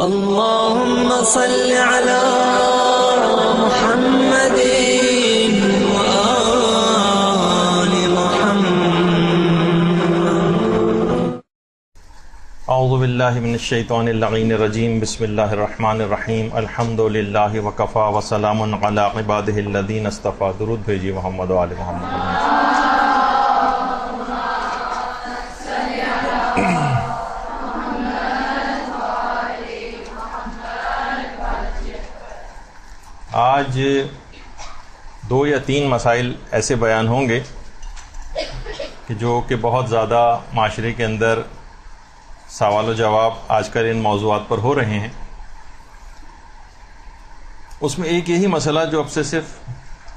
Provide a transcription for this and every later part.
اللهم صل على محمد وآل محمد. اعوذ باللہ من الشیطان اللعین الرجیم. بسم اللہ الرحمن الرحیم. الحمد للہ وکفا وسلام علی عبادہ الذین اصطفی. درود بھیجیے محمد و آل محمد. آج 2 یا 3 مسائل ایسے بیان ہوں گے کہ جو کہ بہت زیادہ معاشرے کے اندر سوال و جواب آج کل ان موضوعات پر ہو رہے ہیں. اس میں ایک یہی مسئلہ جو اب سے صرف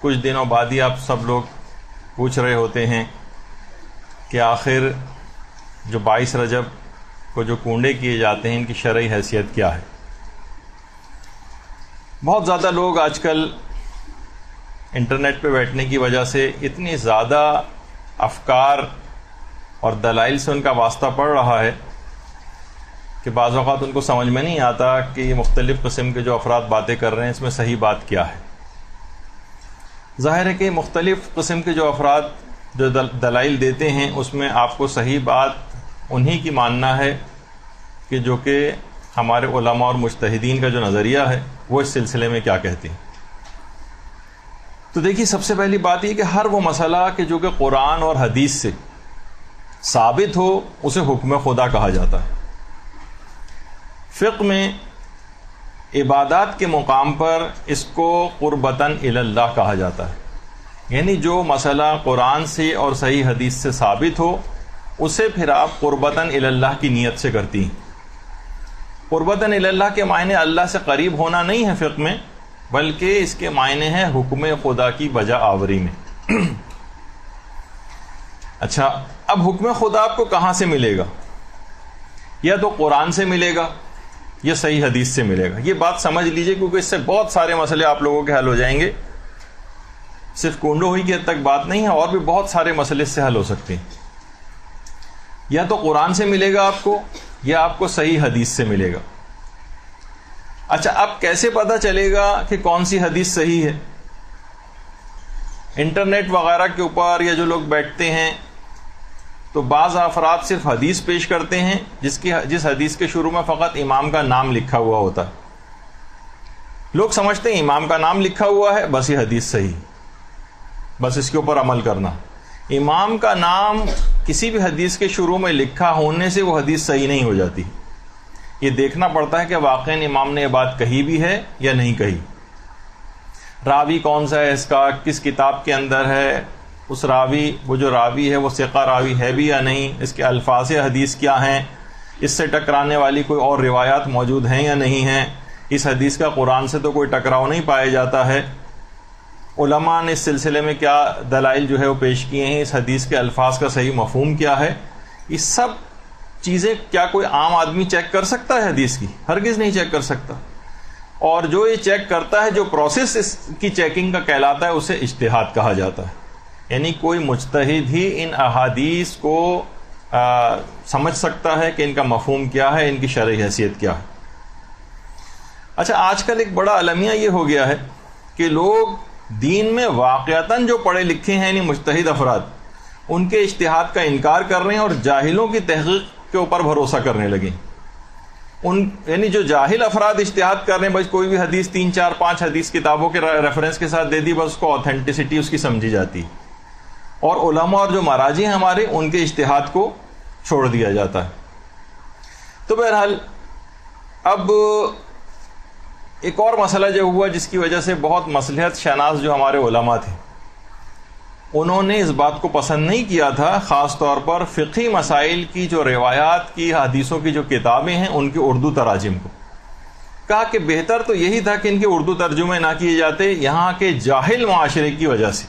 کچھ دنوں بعد ہی آپ سب لوگ پوچھ رہے ہوتے ہیں کہ آخر جو 22 رجب کو جو کنڈے کیے جاتے ہیں ان کی شرعی حیثیت کیا ہے. بہت زیادہ لوگ آج کل انٹرنیٹ پہ بیٹھنے کی وجہ سے اتنی زیادہ افکار اور دلائل سے ان کا واسطہ پڑ رہا ہے کہ بعض اوقات ان کو سمجھ میں نہیں آتا کہ یہ مختلف قسم کے جو افراد باتیں کر رہے ہیں اس میں صحیح بات کیا ہے. ظاہر ہے کہ مختلف قسم کے جو افراد جو دلائل دیتے ہیں اس میں آپ کو صحیح بات انہی کی ماننا ہے کہ جو کہ ہمارے علماء اور مجتہدین کا جو نظریہ ہے وہ اس سلسلے میں کیا کہتے ہیں. تو دیکھیے، سب سے پہلی بات یہ کہ ہر وہ مسئلہ کہ جو کہ قرآن اور حدیث سے ثابت ہو اسے حکم خدا کہا جاتا ہے. فقہ میں عبادات کے مقام پر اس کو قربتاً الی اللہ کہا جاتا ہے. یعنی جو مسئلہ قرآن سے اور صحیح حدیث سے ثابت ہو اسے پھر آپ قربتاً الی اللہ کی نیت سے کرتی ہیں. قربتاً الی اللہ کے معنی اللہ سے قریب ہونا نہیں ہے فقہ میں، بلکہ اس کے معنی ہے حکم خدا کی بجا آوری میں. اچھا، اب حکم خدا آپ کو کہاں سے ملے گا؟ یا تو قرآن سے ملے گا یا صحیح حدیث سے ملے گا. یہ بات سمجھ لیجئے کیونکہ اس سے بہت سارے مسئلے آپ لوگوں کے حل ہو جائیں گے. صرف کنڈو ہوئی کی حد تک بات نہیں ہے، اور بھی بہت سارے مسئلے اس سے حل ہو سکتے ہیں. یا تو قرآن سے ملے گا آپ کو یا آپ کو صحیح حدیث سے ملے گا. اچھا، اب کیسے پتہ چلے گا کہ کون سی حدیث صحیح ہے؟ انٹرنیٹ وغیرہ کے اوپر یا جو لوگ بیٹھتے ہیں تو بعض افراد صرف حدیث پیش کرتے ہیں جس حدیث کے شروع میں فقط امام کا نام لکھا ہوا ہوتا ہے. لوگ سمجھتے ہیں امام کا نام لکھا ہوا ہے بس یہ حدیث صحیح، بس اس کے اوپر عمل کرنا. امام کا نام کسی بھی حدیث کے شروع میں لکھا ہونے سے وہ حدیث صحیح نہیں ہو جاتی. یہ دیکھنا پڑتا ہے کہ واقعاً امام نے یہ بات کہی بھی ہے یا نہیں کہی. راوی کون سا ہے، اس کا کس کتاب کے اندر ہے، اس راوی وہ جو راوی ہے وہ ثقہ راوی ہے بھی یا نہیں، اس کے الفاظ حدیث کیا ہیں، اس سے ٹکرانے والی کوئی اور روایات موجود ہیں یا نہیں ہیں. اس حدیث کا قرآن سے تو کوئی ٹکراؤ نہیں پایا جاتا ہے. علماء نے اس سلسلے میں کیا دلائل جو ہے وہ پیش کیے ہیں، اس حدیث کے الفاظ کا صحیح مفہوم کیا ہے. یہ سب چیزیں کیا کوئی عام آدمی چیک کر سکتا ہے حدیث کی؟ ہرگز نہیں چیک کر سکتا. اور جو یہ چیک کرتا ہے، جو پروسیس اس کی چیکنگ کا کہلاتا ہے، اسے اجتہاد کہا جاتا ہے. یعنی کوئی مجتہد ہی ان احادیث کو سمجھ سکتا ہے کہ ان کا مفہوم کیا ہے، ان کی شرعی حیثیت کیا ہے. اچھا، آج کل ایک بڑا المیہ یہ ہو گیا ہے کہ لوگ دین میں واقعتاً جو پڑھے لکھے ہیں یعنی مجتہد افراد، ان کے اجتہاد کا انکار کر رہے ہیں اور جاہلوں کی تحقیق کے اوپر بھروسہ کرنے لگے. یعنی جو جاہل افراد اجتہاد کر رہے ہیں، بس کوئی بھی حدیث 3 4 5 حدیث کتابوں کے ریفرنس کے ساتھ دے دی، بس اس کو آتھینٹسٹی اس کی سمجھی جاتی، اور علماء اور جو مراجع ہیں ہمارے ان کے اجتہاد کو چھوڑ دیا جاتا ہے. تو بہرحال اب ایک اور مسئلہ جو ہوا جس کی وجہ سے بہت مصلحت شناس جو ہمارے علماء تھے انہوں نے اس بات کو پسند نہیں کیا تھا، خاص طور پر فقہی مسائل کی جو روایات کی حدیثوں کی جو کتابیں ہیں ان کے اردو تراجم کو. کہا کہ بہتر تو یہی تھا کہ ان کے اردو ترجمے نہ کیے جاتے یہاں کے جاہل معاشرے کی وجہ سے،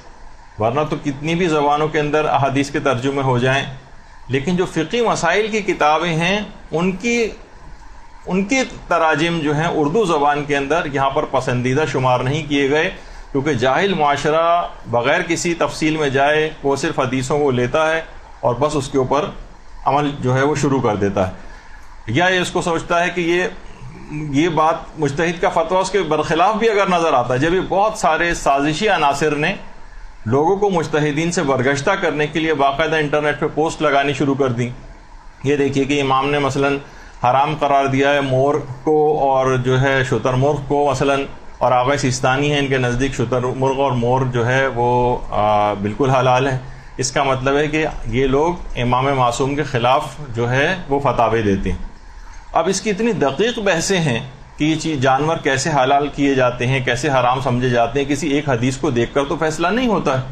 ورنہ تو کتنی بھی زبانوں کے اندر احادیث کے ترجمے ہو جائیں، لیکن جو فقہی مسائل کی کتابیں ہیں ان کی تراجم جو ہیں اردو زبان کے اندر یہاں پر پسندیدہ شمار نہیں کیے گئے، کیونکہ جاہل معاشرہ بغیر کسی تفصیل میں جائے وہ صرف حدیثوں کو لیتا ہے اور بس اس کے اوپر عمل جو ہے وہ شروع کر دیتا ہے، یا یہ اس کو سوچتا ہے کہ یہ یہ بات مجتہد کا فتویٰ اس کے برخلاف بھی اگر نظر آتا ہے، جب یہ بہت سارے سازشی عناصر نے لوگوں کو مجتہدین سے برگشتہ کرنے کے لیے باقاعدہ انٹرنیٹ پہ پوسٹ لگانی شروع کر دی. یہ دیکھیے کہ امام نے مثلا حرام قرار دیا ہے مور کو اور جو ہے شتر مرغ کو مثلا، اور آغا سیستانی ہے ان کے نزدیک شتر مرغ اور مور جو ہے وہ بالکل حلال ہے. اس کا مطلب ہے کہ یہ لوگ امام معصوم کے خلاف جو ہے وہ فتاوے دیتے ہیں. اب اس کی اتنی دقیق بحثیں ہیں کہ یہ چیز جانور کیسے حلال کیے جاتے ہیں، کیسے حرام سمجھے جاتے ہیں، کسی ایک حدیث کو دیکھ کر تو فیصلہ نہیں ہوتا ہے.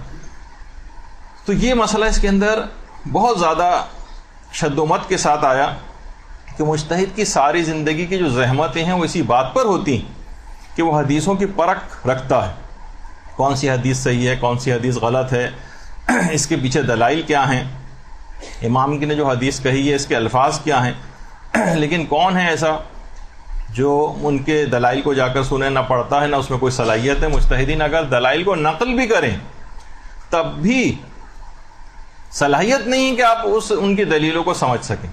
تو یہ مسئلہ اس کے اندر بہت زیادہ شد و مت کے ساتھ آیا کہ مجتہد کی ساری زندگی کی جو زحمتیں ہیں وہ اسی بات پر ہوتی کہ وہ حدیثوں کی پرکھ رکھتا ہے، کون سی حدیث صحیح ہے، کون سی حدیث غلط ہے، اس کے پیچھے دلائل کیا ہیں، امام کی نے جو حدیث کہی ہے اس کے الفاظ کیا ہیں. لیکن کون ہے ایسا جو ان کے دلائل کو جا کر سنے، نہ پڑھتا ہے نہ اس میں کوئی صلاحیت ہے. مجتہدین اگر دلائل کو نقل بھی کریں تب بھی صلاحیت نہیں کہ آپ ان کی دلیلوں کو سمجھ سکیں.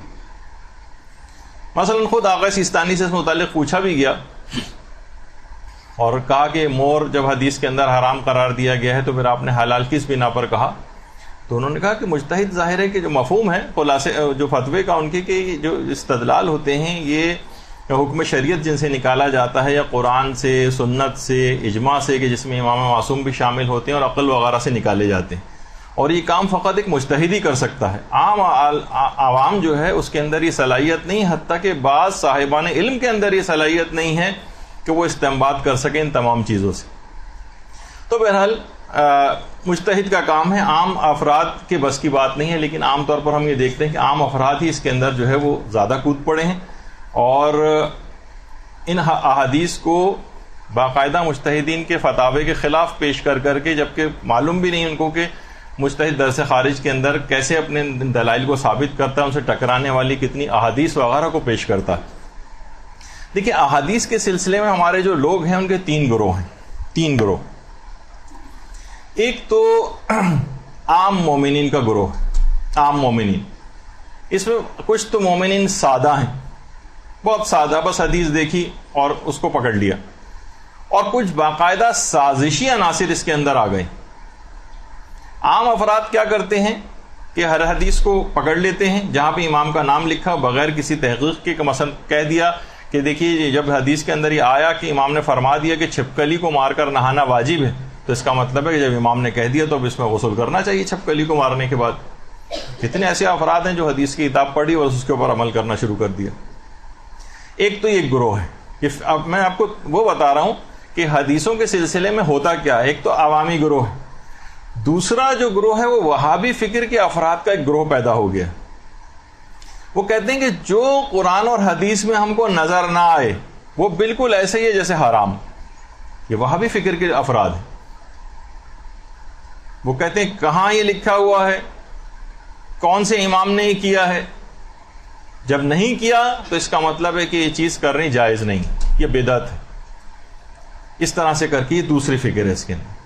مثلا خود آغا سیستانی سے اس متعلق پوچھا بھی گیا اور کہا کہ مور جب حدیث کے اندر حرام قرار دیا گیا ہے تو پھر آپ نے حلال کس بنا پر کہا؟ تو انہوں نے کہا کہ مجتہد ظاہر ہے کہ جو مفہوم ہے خلاصے جو فتوے کا ان کے کہ جو استدلال ہوتے ہیں یہ حکم شریعت جن سے نکالا جاتا ہے یا قرآن سے، سنت سے، اجماع سے کہ جس میں امام معصوم بھی شامل ہوتے ہیں اور عقل وغیرہ سے نکالے جاتے ہیں، اور یہ کام فقط ایک مجتہد ہی کر سکتا ہے. عام عوام جو ہے اس کے اندر یہ صلاحیت نہیں، حتیٰ کہ بعض صاحبان علم کے اندر یہ صلاحیت نہیں ہے کہ وہ استنباط کر سکیں ان تمام چیزوں سے. تو بہرحال مجتہد کا کام ہے، عام افراد کے بس کی بات نہیں ہے. لیکن عام طور پر ہم یہ دیکھتے ہیں کہ عام افراد ہی اس کے اندر جو ہے وہ زیادہ کود پڑے ہیں اور ان احادیث کو باقاعدہ مجتہدین کے فتاوے کے خلاف پیش کر کر کے، جبکہ معلوم بھی نہیں ان کو کہ مجتہد درس خارج کے اندر کیسے اپنے دلائل کو ثابت کرتا ہے، ان سے ٹکرانے والی کتنی احادیث وغیرہ کو پیش کرتا ہے. دیکھیں احادیث کے سلسلے میں ہمارے جو لوگ ہیں ان کے تین گروہ ہیں. تین گروہ. ایک تو عام مومنین کا گروہ، عام مومنین. اس میں کچھ تو مومنین سادہ ہیں، بہت سادہ، بس حدیث دیکھی اور اس کو پکڑ لیا، اور کچھ باقاعدہ سازشی عناصر اس کے اندر آ گئے. عام افراد کیا کرتے ہیں کہ ہر حدیث کو پکڑ لیتے ہیں جہاں پہ امام کا نام لکھا بغیر کسی تحقیق کے، مثلا کہہ دیا کہ دیکھیے جب حدیث کے اندر یہ آیا کہ امام نے فرما دیا کہ چھپکلی کو مار کر نہانا واجب ہے، تو اس کا مطلب ہے کہ جب امام نے کہہ دیا تو اب اس میں غسل کرنا چاہیے چھپکلی کو مارنے کے بعد. کتنے ایسے افراد ہیں جو حدیث کی کتاب پڑھی اور اس کے اوپر عمل کرنا شروع کر دیا. ایک تو یہ گروہ ہے. اب میں آپ کو وہ بتا رہا ہوں کہ حدیثوں کے سلسلے میں ہوتا کیا ہے. ایک تو عوامی گروہ ہے، دوسرا جو گروہ ہے وہ وہابی فکر کے افراد کا ایک گروہ پیدا ہو گیا. وہ کہتے ہیں کہ جو قرآن اور حدیث میں ہم کو نظر نہ آئے وہ بالکل ایسے ہی ہے جیسے حرام. یہ وہابی فکر کے افراد ہیں. وہ کہتے ہیں کہاں یہ لکھا ہوا ہے، کون سے امام نے یہ کیا ہے، جب نہیں کیا تو اس کا مطلب ہے کہ یہ چیز کرنی جائز نہیں، یہ بدعت ہے. اس طرح سے کر کے یہ دوسری فکر ہے اس کے اندر.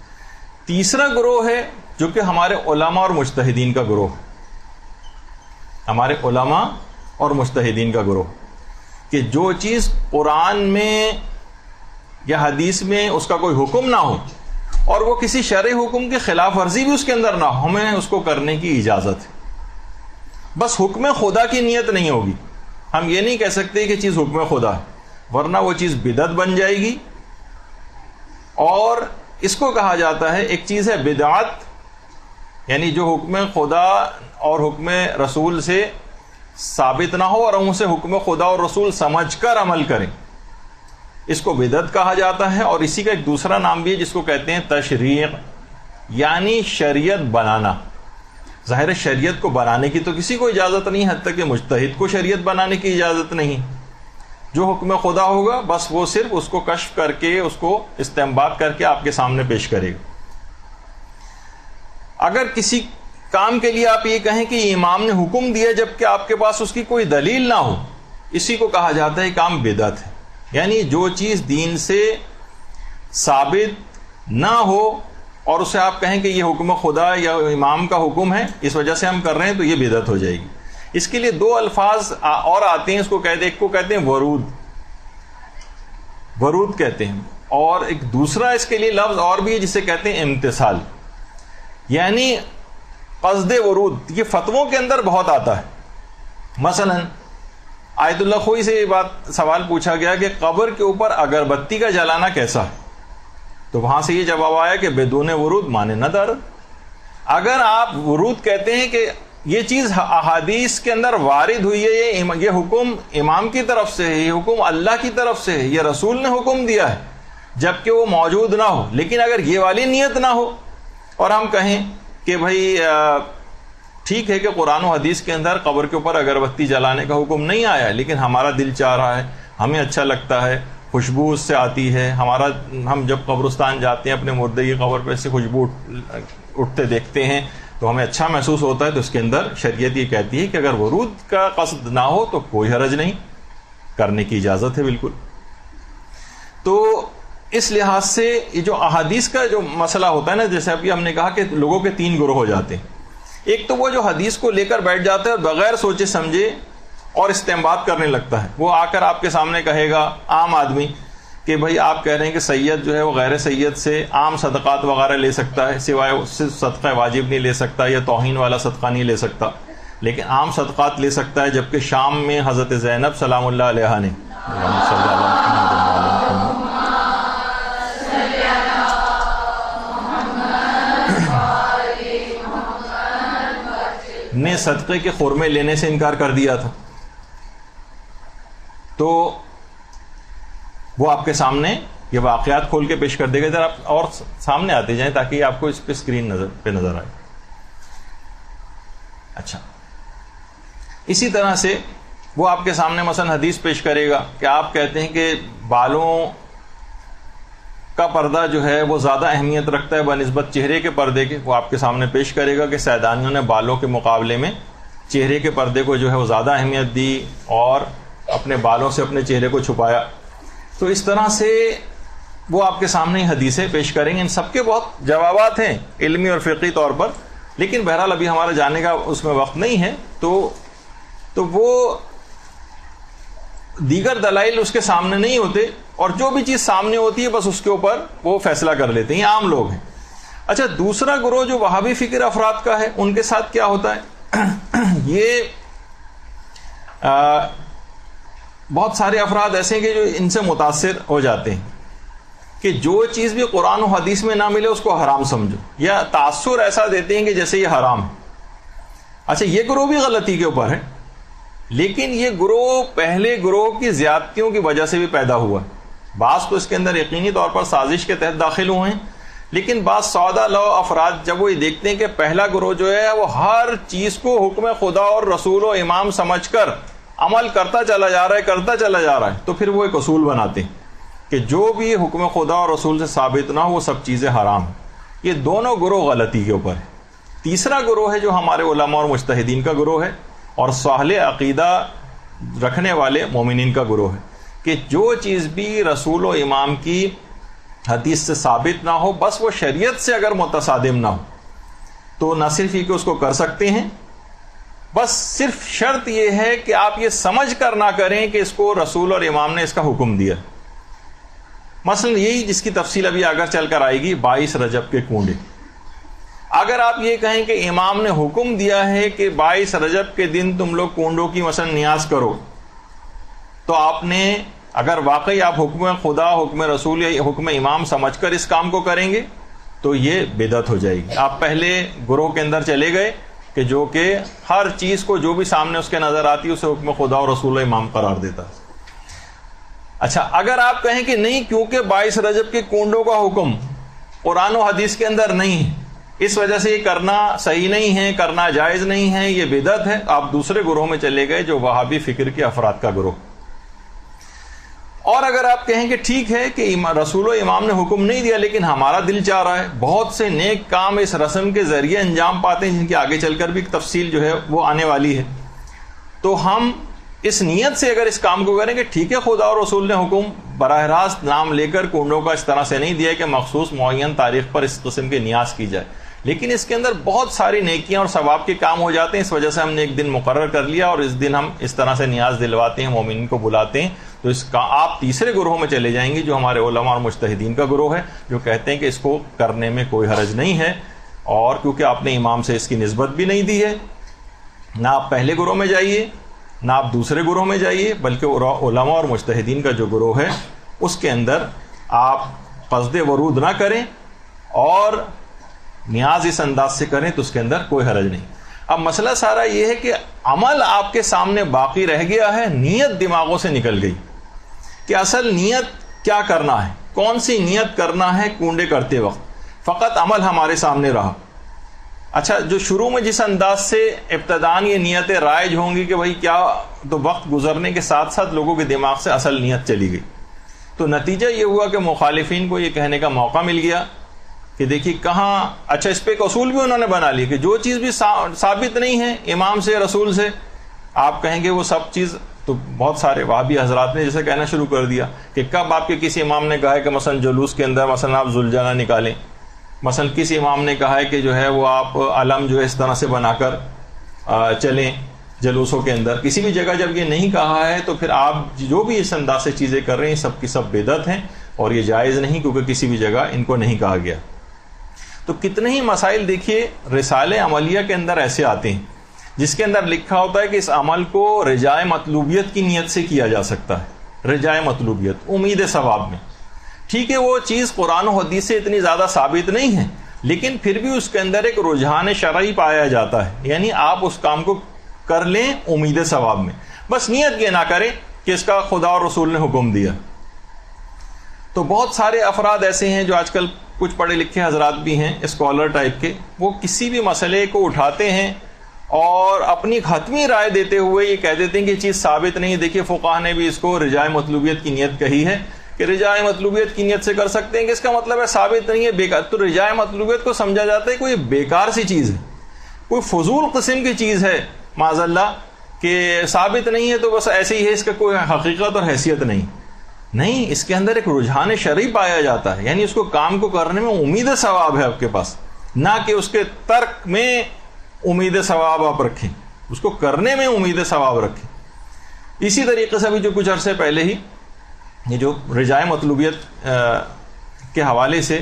تیسرا گروہ ہے جو کہ ہمارے علماء اور مجتہدین کا گروہ، ہمارے علماء اور مجتہدین کا گروہ، کہ جو چیز قرآن میں یا حدیث میں اس کا کوئی حکم نہ ہو اور وہ کسی شرعی حکم کی خلاف ورزی بھی اس کے اندر نہ ہو، ہمیں اس کو کرنے کی اجازت ہے. بس حکم خدا کی نیت نہیں ہوگی. ہم یہ نہیں کہہ سکتے کہ چیز حکم خدا ہے، ورنہ وہ چیز بدعت بن جائے گی. اور اس کو کہا جاتا ہے، ایک چیز ہے بدعت، یعنی جو حکم خدا اور حکم رسول سے ثابت نہ ہو اور ہم اسے حکم خدا اور رسول سمجھ کر عمل کریں، اس کو بدعت کہا جاتا ہے. اور اسی کا ایک دوسرا نام بھی ہے جس کو کہتے ہیں تشریع، یعنی شریعت بنانا. ظاہر شریعت کو بنانے کی تو کسی کو اجازت نہیں، حتیٰ کہ مجتہد کو شریعت بنانے کی اجازت نہیں. جو حکم خدا ہوگا بس وہ صرف اس کو کشف کر کے، اس کو استنباط کر کے آپ کے سامنے پیش کرے گا. اگر کسی کام کے لیے آپ یہ کہیں کہ امام نے حکم دیا جبکہ آپ کے پاس اس کی کوئی دلیل نہ ہو، اسی کو کہا جاتا ہے کام بدعت ہے. یعنی جو چیز دین سے ثابت نہ ہو اور اسے آپ کہیں کہ یہ حکم خدا یا امام کا حکم ہے، اس وجہ سے ہم کر رہے ہیں، تو یہ بدعت ہو جائے گی. اس کے لیے دو الفاظ اور آتے ہیں، اس کو کہتے ہیں، ایک کو کہتے ہیں ورود. ورود کہتے ہیں. اور ایک دوسرا اس کے لیے لفظ اور بھی ہے جسے کہتے ہیں امتثال، یعنی قصد ورود. یہ فتووں کے اندر بہت آتا ہے. مثلا آیت اللہ خوئی سے یہ بات سوال پوچھا گیا کہ قبر کے اوپر اگربتی کا جلانا کیسا ہے، تو وہاں سے یہ جواب آیا کہ بدون ورود مانے نہ دار. اگر آپ ورود کہتے ہیں کہ یہ چیز احادیث کے اندر وارد ہوئی ہے، یہ حکم امام کی طرف سے ہے، یہ حکم اللہ کی طرف سے ہے، یہ رسول نے حکم دیا ہے، جبکہ وہ موجود نہ ہو، لیکن اگر یہ والی نیت نہ ہو اور ہم کہیں کہ بھائی ٹھیک ہے کہ قرآن و حدیث کے اندر قبر کے اوپر اگربتی جلانے کا حکم نہیں آیا ہے، لیکن ہمارا دل چاہ رہا ہے، ہمیں اچھا لگتا ہے، خوشبو اس سے آتی ہے، ہم جب قبرستان جاتے ہیں اپنے مردے کی قبر پہ سے خوشبو اٹھتے دیکھتے ہیں تو ہمیں اچھا محسوس ہوتا ہے. تو اس کے اندر شریعت یہ کہتی ہے کہ اگر ورود کا قصد نہ ہو تو کوئی حرج نہیں، کرنے کی اجازت ہے بالکل. تو اس لحاظ سے یہ جو احادیث کا جو مسئلہ ہوتا ہے نا، جیسے ابھی ہم نے کہا کہ لوگوں کے 3 گروہ ہو جاتے ہیں. ایک تو وہ جو حدیث کو لے کر بیٹھ جاتا ہے اور بغیر سوچے سمجھے اور استنباط کرنے لگتا ہے. وہ آ کر آپ کے سامنے کہے گا عام آدمی کہ بھائی آپ کہہ رہے ہیں کہ سید جو ہے وہ غیر سید سے عام صدقات وغیرہ لے سکتا ہے، سوائے صرف صدقہ واجب نہیں لے سکتا یا توہین والا صدقہ نہیں لے سکتا، لیکن عام صدقات لے سکتا ہے. جبکہ شام میں حضرت زینب سلام اللہ علیہا نے صدقے کے خرمے لینے سے انکار کر دیا تھا. تو وہ آپ کے سامنے یہ واقعات کھول کے پیش کر دے گا. ذرا آپ اور سامنے آتے جائیں تاکہ آپ کو اس پہ اسکرین نظر آئے. اچھا، اسی طرح سے وہ آپ کے سامنے مثلا حدیث پیش کرے گا کہ آپ کہتے ہیں کہ بالوں کا پردہ جو ہے وہ زیادہ اہمیت رکھتا ہے بنسبت چہرے کے پردے کے. وہ آپ کے سامنے پیش کرے گا کہ سیدانیوں نے بالوں کے مقابلے میں چہرے کے پردے کو جو ہے وہ زیادہ اہمیت دی اور اپنے بالوں سے اپنے چہرے کو چھپایا. تو اس طرح سے وہ آپ کے سامنے حدیثیں پیش کریں گے. ان سب کے بہت جوابات ہیں علمی اور فقہی طور پر، لیکن بہرحال ابھی ہمارا جانے کا اس میں وقت نہیں ہے. تو وہ دیگر دلائل اس کے سامنے نہیں ہوتے، اور جو بھی چیز سامنے ہوتی ہے بس اس کے اوپر وہ فیصلہ کر لیتے ہیں. یہ عام لوگ ہیں. اچھا، دوسرا گروہ جو وہابی فکر افراد کا ہے، ان کے ساتھ کیا ہوتا ہے؟ یہ بہت سارے افراد ایسے ہیں کہ جو ان سے متاثر ہو جاتے ہیں کہ جو چیز بھی قرآن و حدیث میں نہ ملے اس کو حرام سمجھو، یا تاثر ایسا دیتے ہیں کہ جیسے یہ حرام ہے. اچھا، یہ گروہ بھی غلطی کے اوپر ہے، لیکن یہ گروہ پہلے گروہ کی زیادتیوں کی وجہ سے بھی پیدا ہوا. بعض تو اس کے اندر یقینی طور پر سازش کے تحت داخل ہوئے ہیں، لیکن بعض سودا لو افراد جب وہ یہ دیکھتے ہیں کہ پہلا گروہ جو ہے وہ ہر چیز کو حکم خدا اور رسول و امام سمجھ کر عمل کرتا چلا جا رہا ہے، تو پھر وہ ایک اصول بناتے ہیں کہ جو بھی حکم خدا اور رسول سے ثابت نہ ہو وہ سب چیزیں حرام ہیں. یہ دونوں گروہ غلطی کے اوپر ہے. تیسرا گروہ ہے جو ہمارے علماء اور مجتہدین کا گروہ ہے اور صالح عقیدہ رکھنے والے مومنین کا گروہ ہے کہ جو چیز بھی رسول و امام کی حدیث سے ثابت نہ ہو، بس وہ شریعت سے اگر متصادم نہ ہو تو نہ صرف یہ کہ اس کو کر سکتے ہیں، بس صرف شرط یہ ہے کہ آپ یہ سمجھ کر نہ کریں کہ اس کو رسول اور امام نے اس کا حکم دیا. مثلا یہی جس کی تفصیل ابھی آگے چل کر آئے گی، 22 رجب کے کنڈے. اگر آپ یہ کہیں کہ امام نے حکم دیا ہے کہ 22 رجب کے دن تم لوگ کنڈوں کی مثلا نیاز کرو، تو آپ نے اگر واقعی آپ حکم خدا، حکم رسول یا حکم امام سمجھ کر اس کام کو کریں گے تو یہ بدعت ہو جائے گی. آپ پہلے گروہ کے اندر چلے گئے کہ جو کہ ہر چیز کو جو بھی سامنے اس کے نظر آتی ہے اسے حکم خدا اور رسول امام قرار دیتا ہے. اچھا، اگر آپ کہیں کہ نہیں، کیونکہ 22 رجب کے کنڈوں کا حکم قرآن و حدیث کے اندر نہیں ہے، اس وجہ سے یہ کرنا صحیح نہیں ہے، کرنا جائز نہیں ہے، یہ بدعت ہے، آپ دوسرے گروہ میں چلے گئے جو وہابی فکر کے افراد کا گروہ. اور اگر آپ کہیں کہ ٹھیک ہے کہ رسول و امام نے حکم نہیں دیا لیکن ہمارا دل چاہ رہا ہے، بہت سے نیک کام اس رسم کے ذریعے انجام پاتے ہیں جن کی آگے چل کر بھی تفصیل جو ہے وہ آنے والی ہے، تو ہم اس نیت سے اگر اس کام کو کریں کہ ٹھیک ہے خدا اور رسول نے حکم براہ راست نام لے کر کنڈوں کا اس طرح سے نہیں دیا کہ مخصوص معین تاریخ پر اس قسم کی نیاز کی جائے، لیکن اس کے اندر بہت ساری نیکیاں اور ثواب کے کام ہو جاتے ہیں. اس وجہ سے ہم نے ایک دن مقرر کر لیا اور اس دن ہم اس طرح سے نیاز دلواتے ہیں, مومنین کو بلاتے ہیں. تو اس کا آپ تیسرے گروہ میں چلے جائیں گے جو ہمارے علماء اور مجتہدین کا گروہ ہے, جو کہتے ہیں کہ اس کو کرنے میں کوئی حرج نہیں ہے, اور کیونکہ آپ نے امام سے اس کی نسبت بھی نہیں دی ہے. نہ آپ پہلے گروہ میں جائیے نہ آپ دوسرے گروہ میں جائیے, بلکہ علماء اور مجتہدین کا جو گروہ ہے اس کے اندر آپ قصد ورود نہ کریں اور نیاز اس انداز سے کریں, تو اس کے اندر کوئی حرج نہیں. اب مسئلہ سارا یہ ہے کہ عمل آپ کے سامنے باقی رہ گیا ہے, نیت دماغوں سے نکل گئی کہ اصل نیت کیا کرنا ہے, کون سی نیت کرنا ہے کنڈے کرتے وقت, فقط عمل ہمارے سامنے رہا. اچھا, جو شروع میں جس انداز سے ابتدان یہ نیتیں رائج ہوں گی کہ بھائی کیا, تو وقت گزرنے کے ساتھ ساتھ لوگوں کے دماغ سے اصل نیت چلی گئی. تو نتیجہ یہ ہوا کہ مخالفین کو یہ کہنے کا موقع مل گیا کہ دیکھیے کہاں. اچھا, اس پہ ایک اصول بھی انہوں نے بنا لی کہ جو چیز بھی ثابت نہیں ہے امام سے رسول سے, آپ کہیں گے وہ سب چیز. تو بہت سارے وہابی حضرات نے جیسے کہنا شروع کر دیا کہ کب آپ کے کسی امام نے کہا ہے کہ مثلا جلوس کے اندر مثلا آپ ذوالجلالہ نکالیں, مثلا کسی امام نے کہا ہے کہ جو ہے وہ آپ علم جو ہے اس طرح سے بنا کر چلیں جلوسوں کے اندر. کسی بھی جگہ جب یہ نہیں کہا ہے تو پھر آپ جو بھی اس انداز سے چیزیں کر رہے ہیں سب کی سب بدعت ہیں اور یہ جائز نہیں, کیونکہ کسی بھی جگہ ان کو نہیں کہا گیا. تو کتنے ہی مسائل دیکھیے رسالے عملیہ کے اندر ایسے آتے ہیں جس کے اندر لکھا ہوتا ہے کہ اس عمل کو رجائے مطلوبیت کی نیت سے کیا جا سکتا ہے, رجائے مطلوبیت, امید ثواب میں. ٹھیک ہے, وہ چیز قرآن و حدیث سے اتنی زیادہ ثابت نہیں ہے, لیکن پھر بھی اس کے اندر ایک رجحان شرعی پایا جاتا ہے, یعنی آپ اس کام کو کر لیں امید ثواب میں, بس نیت یہ نہ کریں کہ اس کا خدا اور رسول نے حکم دیا. تو بہت سارے افراد ایسے ہیں جو آج کل کچھ پڑھے لکھے حضرات بھی ہیں اسکالر ٹائپ کے, وہ کسی بھی مسئلے کو اٹھاتے ہیں اور اپنی حتمی رائے دیتے ہوئے یہ کہہ دیتے ہیں کہ یہ چیز ثابت نہیں. دیکھیے فقہا نے بھی اس کو رجائے مطلوبیت کی نیت کہی ہے کہ رجائے مطلوبیت کی نیت سے کر سکتے ہیں, کہ اس کا مطلب ہے ثابت نہیں ہے بیکار. تو رجائے مطلوبیت کو سمجھا جاتا ہے کوئی بیکار سی چیز ہے, کوئی فضول قسم کی چیز ہے معاذ اللہ, کہ ثابت نہیں ہے تو بس ایسے ہی ہے, اس کا کوئی حقیقت اور حیثیت نہیں. نہیں, اس کے اندر ایک رجحان شرعی پایا جاتا ہے, یعنی اس کو کام کو کرنے میں امید ثواب ہے آپ کے پاس, نہ کہ اس کے ترک میں امید ثواب آپ رکھیں, اس کو کرنے میں امید ثواب رکھیں. اسی طریقے سے ابھی جو کچھ عرصے پہلے ہی یہ جو رجائے مطلوبیت کے حوالے سے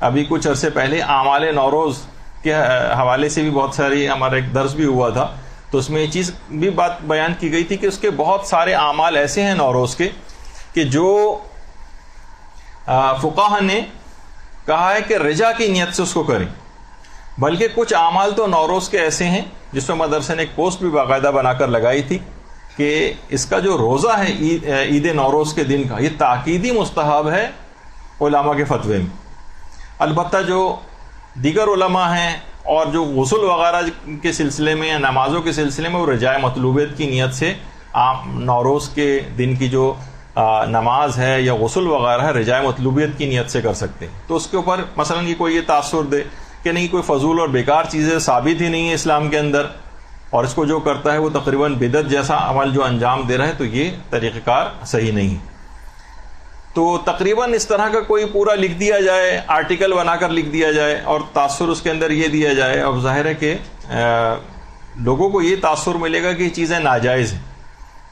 ابھی کچھ عرصے پہلے اعمال نوروز کے حوالے سے بھی بہت ساری ہمارا ایک درس بھی ہوا تھا, تو اس میں یہ چیز بھی بات بیان کی گئی تھی کہ اس کے بہت سارے اعمال ایسے ہیں نوروز کے کہ جو فقہا نے کہا ہے کہ رجا کی نیت سے اس کو کریں. بلکہ کچھ اعمال تو نوروز کے ایسے ہیں جس میں مدرسے نے ایک پوسٹ بھی باقاعدہ بنا کر لگائی تھی کہ اس کا جو روزہ ہے عید نوروز کے دن کا, یہ تاکیدی مستحب ہے علماء کے فتوے میں. البتہ جو دیگر علماء ہیں اور جو غسل وغیرہ کے سلسلے میں یا نمازوں کے سلسلے میں وہ رجائے مطلوبیت کی نیت سے نوروز کے دن کی جو نماز ہے یا غسل وغیرہ ہے رجائے مطلوبیت کی نیت سے کر سکتے ہیں. تو اس کے اوپر مثلا یہ کوئی یہ تاثر دے کہ نہیں کوئی فضول اور بیکار چیزیں ثابت ہی نہیں ہے اسلام کے اندر, اور اس کو جو کرتا ہے وہ تقریباً بدعت جیسا عمل جو انجام دے رہا ہے, تو یہ طریقہ کار صحیح نہیں. تو تقریباً اس طرح کا کوئی پورا لکھ دیا جائے, آرٹیکل بنا کر لکھ دیا جائے اور تاثر اس کے اندر یہ دیا جائے, اب ظاہر ہے کہ لوگوں کو یہ تاثر ملے گا کہ یہ چیزیں ناجائز ہیں,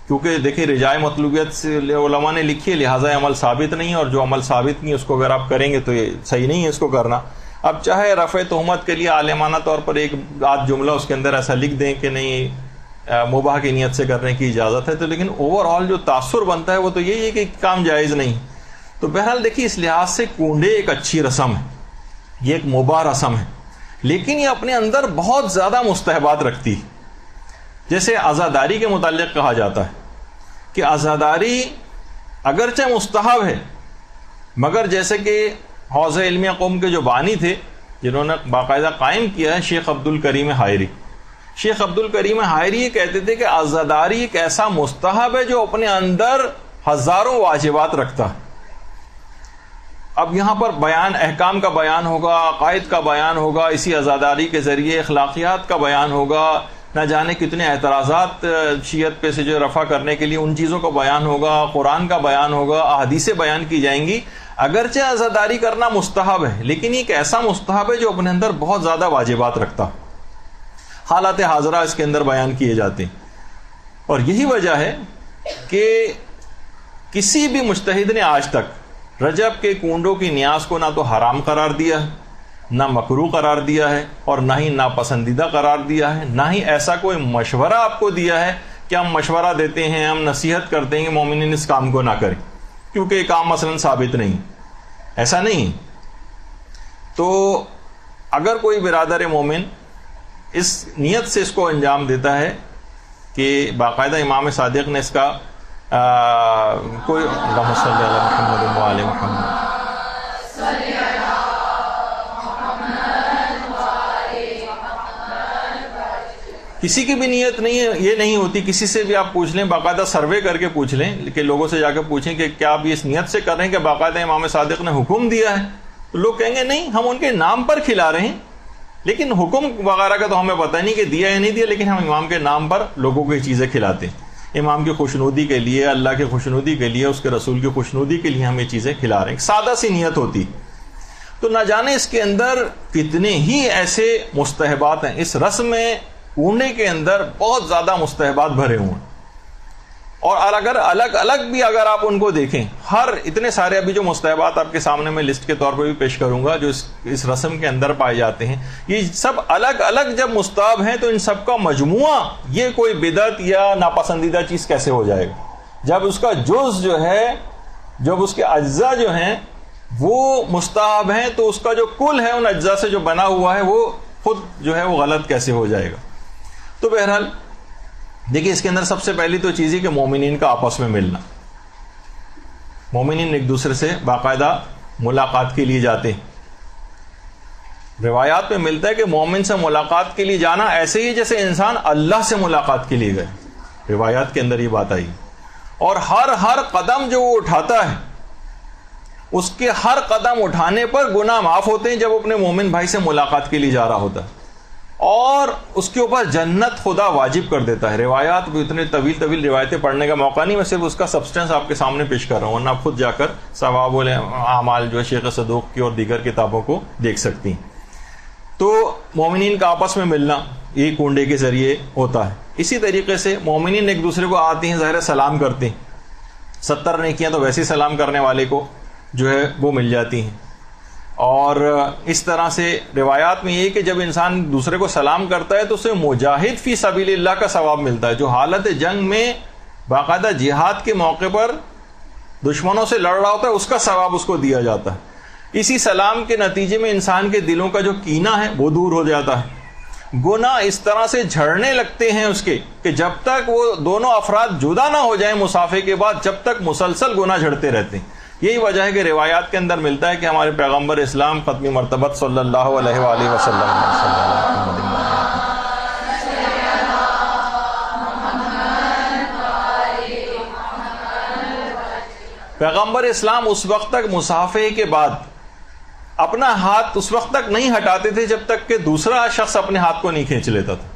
کیونکہ دیکھیں رجائے مطلوبیت سے علماء نے لکھی ہے, لہٰذا عمل ثابت نہیں, اور جو عمل ثابت نہیں اس کو اگر آپ کریں گے تو یہ صحیح نہیں ہے اس کو کرنا. اب چاہے رفع تہمت کے لیے عالمانہ طور پر ایک آدھ جملہ اس کے اندر ایسا لکھ دیں کہ نہیں مباح کی نیت سے کرنے کی اجازت ہے, تو لیکن اوور آل جو تاثر بنتا ہے وہ تو یہی ہے کہ کام جائز نہیں. تو بہرحال دیکھیے اس لحاظ سے کنڈے ایک اچھی رسم ہے, یہ ایک مباح رسم ہے, لیکن یہ اپنے اندر بہت زیادہ مستحبات رکھتی ہے. جیسے عزاداری کے متعلق کہا جاتا ہے کہ عزاداری اگرچہ مستحب ہے, مگر جیسے کہ حوزہ علمیہ قوم کے جو بانی تھے جنہوں نے باقاعدہ قائم کیا ہے شیخ عبد الکریم حائری, شیخ عبد الکریم حائری یہ کہتے تھے کہ عزاداری ایک ایسا مستحب ہے جو اپنے اندر ہزاروں واجبات رکھتا ہے. اب یہاں پر بیان احکام کا بیان ہوگا, عقائد کا بیان ہوگا, اسی عزاداری کے ذریعے اخلاقیات کا بیان ہوگا, نہ جانے کتنے اعتراضات شیعت پہ سے جو رفع کرنے کے لیے ان چیزوں کا بیان ہوگا, قرآن کا بیان ہوگا, احادیثیں بیان کی جائیں گی. اگرچہ عزاداری کرنا مستحب ہے، لیکن یہ ایک ایسا مستحب ہے جو اپنے اندر بہت زیادہ واجبات رکھتا. حالات حاضرہ اس کے اندر بیان کیے جاتے ہیں، اور یہی وجہ ہے کہ کسی بھی مجتہد نے آج تک رجب کے کنڈوں کی نیاز کو نہ تو حرام قرار دیا ہے، نہ مکروہ قرار دیا ہے، اور نہ ہی ناپسندیدہ قرار دیا ہے، نہ ہی ایسا کوئی مشورہ آپ کو دیا ہے کہ ہم مشورہ دیتے ہیں، ہم نصیحت کرتے ہیں کہ مومنین اس کام کو نہ کریں کیونکہ یہ کام مثلا ثابت نہیں. ایسا نہیں. تو اگر کوئی برادر مومن اس نیت سے اس کو انجام دیتا ہے کہ باقاعدہ امام صادق نے اس کا کوئی اللہم صلی علی محمد و آل محمد، کسی کی بھی نیت نہیں ہے، یہ نہیں ہوتی. کسی سے بھی آپ پوچھ لیں، باقاعدہ سروے کر کے پوچھ لیں کہ لوگوں سے جا کے پوچھیں کہ کیا آپ اس نیت سے کر رہے ہیں کہ باقاعدہ امام صادق نے حکم دیا ہے، تو لوگ کہیں گے نہیں، ہم ان کے نام پر کھلا رہے ہیں، لیکن حکم وغیرہ کا تو ہمیں پتہ نہیں کہ دیا یا نہیں دیا، لیکن ہم امام کے نام پر لوگوں کو یہ چیزیں کھلاتے ہیں. امام کی خوشنودی کے لیے، اللہ کی خوشنودی کے لیے، اس کے رسول کی خوشنودی کے لیے ہم یہ چیزیں کھلا رہے ہیں. سادہ سی نیت ہوتی. تو نہ جانے اس کے اندر کتنے ہی ایسے مستحبات ہیں. اس رسم میں کنڈے کے اندر بہت زیادہ مستحبات بھرے ہوئے ہیں، اور اگر الگ الگ بھی اگر آپ ان کو دیکھیں، ہر اتنے سارے ابھی جو مستحبات آپ کے سامنے میں لسٹ کے طور پہ بھی پیش کروں گا جو اس رسم کے اندر پائے جاتے ہیں، یہ سب الگ الگ جب مستحب ہیں تو ان سب کا مجموعہ یہ کوئی بدعت یا ناپسندیدہ چیز کیسے ہو جائے گا؟ جب اس کا جز جو ہے، جب اس کے اجزاء جو ہیں وہ مستحب ہیں، تو اس کا جو کل ہے ان اجزاء سے جو بنا ہوا ہے وہ خود جو ہے وہ غلط کیسے ہو جائے گا؟ تو بہرحال دیکھیے، اس کے اندر سب سے پہلی تو چیز ہے کہ مومنین کا آپس میں ملنا. مومنین ایک دوسرے سے باقاعدہ ملاقات کے لیے جاتے ہیں. روایات میں ملتا ہے کہ مومن سے ملاقات کے لیے جانا ایسے ہی جیسے انسان اللہ سے ملاقات کے لیے گئے. روایات کے اندر یہ بات آئی. اور ہر قدم جو وہ اٹھاتا ہے، اس کے ہر قدم اٹھانے پر گناہ معاف ہوتے ہیں جب وہ اپنے مومن بھائی سے ملاقات کے لیے جا رہا ہوتا ہے، اور اس کے اوپر جنت خدا واجب کر دیتا ہے. روایات بھی اتنے طویل روایتیں پڑھنے کا موقع نہیں، میں صرف اس کا سبسٹنس آپ کے سامنے پیش کر رہا ہوں، ورنہ آپ خود جا کر ثواب الاعمال جو ہے شیخ صدوق کی اور دیگر کتابوں کو دیکھ سکتی ہیں. تو مومنین کا آپس میں ملنا یہ کنڈے کے ذریعے ہوتا ہے. اسی طریقے سے مومنین ایک دوسرے کو آتے ہیں، ظاہر سلام کرتے ہیں. 70 نیکیاں تو ویسے سلام کرنے والے کو جو ہے وہ مل جاتی ہیں. اور اس طرح سے روایات میں یہ کہ جب انسان دوسرے کو سلام کرتا ہے تو اسے مجاہد فی سبیل اللہ کا ثواب ملتا ہے، جو حالت جنگ میں باقاعدہ جہاد کے موقع پر دشمنوں سے لڑ رہا ہوتا ہے، اس کا ثواب اس کو دیا جاتا ہے. اسی سلام کے نتیجے میں انسان کے دلوں کا جو کینہ ہے وہ دور ہو جاتا ہے. گناہ اس طرح سے جھڑنے لگتے ہیں اس کے کہ جب تک وہ دونوں افراد جدا نہ ہو جائیں مصافحے کے بعد، جب تک مسلسل گناہ جھڑتے رہتے ہیں. یہی وجہ ہے کہ روایات کے اندر ملتا ہے کہ ہمارے پیغمبر اسلام ختم مرتبت صلی اللہ علیہ وآلہ وسلم پیغمبر اسلام اس وقت تک مصافحے کے بعد اپنا ہاتھ اس وقت تک نہیں ہٹاتے تھے جب تک کہ دوسرا شخص اپنے ہاتھ کو نہیں کھینچ لیتا تھا.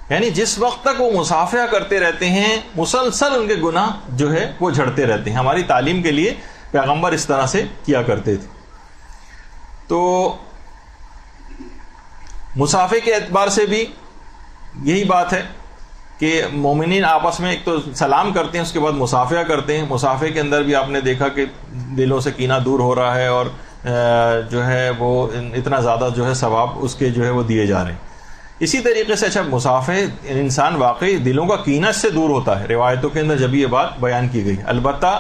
یعنی جس وقت تک وہ مصافحہ کرتے رہتے ہیں مسلسل ان کے گناہ جو ہے وہ جھڑتے رہتے ہیں. ہماری تعلیم کے لیے پیغمبر اس طرح سے کیا کرتے تھے. تو مصافحے کے اعتبار سے بھی یہی بات ہے کہ مومنین آپس میں ایک تو سلام کرتے ہیں، اس کے بعد مصافحہ کرتے ہیں. مصافحے کے اندر بھی آپ نے دیکھا کہ دلوں سے کینہ دور ہو رہا ہے، اور جو ہے وہ اتنا زیادہ جو ہے ثواب اس کے جو ہے وہ دیے جا رہے ہیں. اسی طریقے سے اچھا مصافحے انسان واقعی دلوں کا کینہ اس سے دور ہوتا ہے. روایتوں کے اندر جب یہ بات بیان کی گئی، البتہ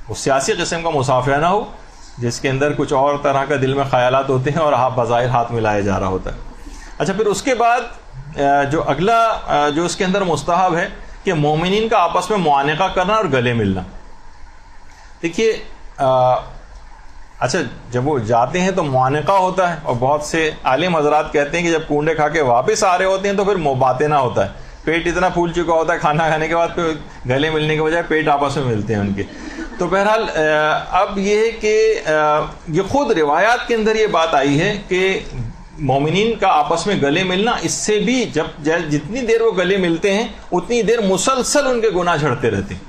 وہ سیاسی قسم کا مصافحہ نہ ہو جس کے اندر کچھ اور طرح کا دل میں خیالات ہوتے ہیں اور آپ بظاہر ہاتھ ملایا جا رہا ہوتا ہے. اچھا، پھر اس کے بعد جو اگلا جو اس کے اندر مستحب ہے کہ مومنین کا آپس میں معانقہ کرنا اور گلے ملنا. دیکھیے اچھا، جب وہ جاتے ہیں تو معانقہ ہوتا ہے، اور بہت سے عالم حضرات کہتے ہیں کہ جب کنڈے کھا کے واپس آ رہے ہوتے ہیں تو پھر مباتنا ہوتا ہے. پیٹ اتنا پھول چکا ہوتا ہے کھانا کھانے کے بعد، پھر گلے ملنے کے بجائے پیٹ آپس میں ملتے ہیں ان کے. تو بہرحال اب یہ ہے کہ یہ خود روایات کے اندر یہ بات آئی ہے کہ مومنین کا آپس میں گلے ملنا، اس سے بھی جتنی دیر وہ گلے ملتے ہیں اتنی دیر مسلسل ان کے گناہ جھڑتے رہتے ہیں.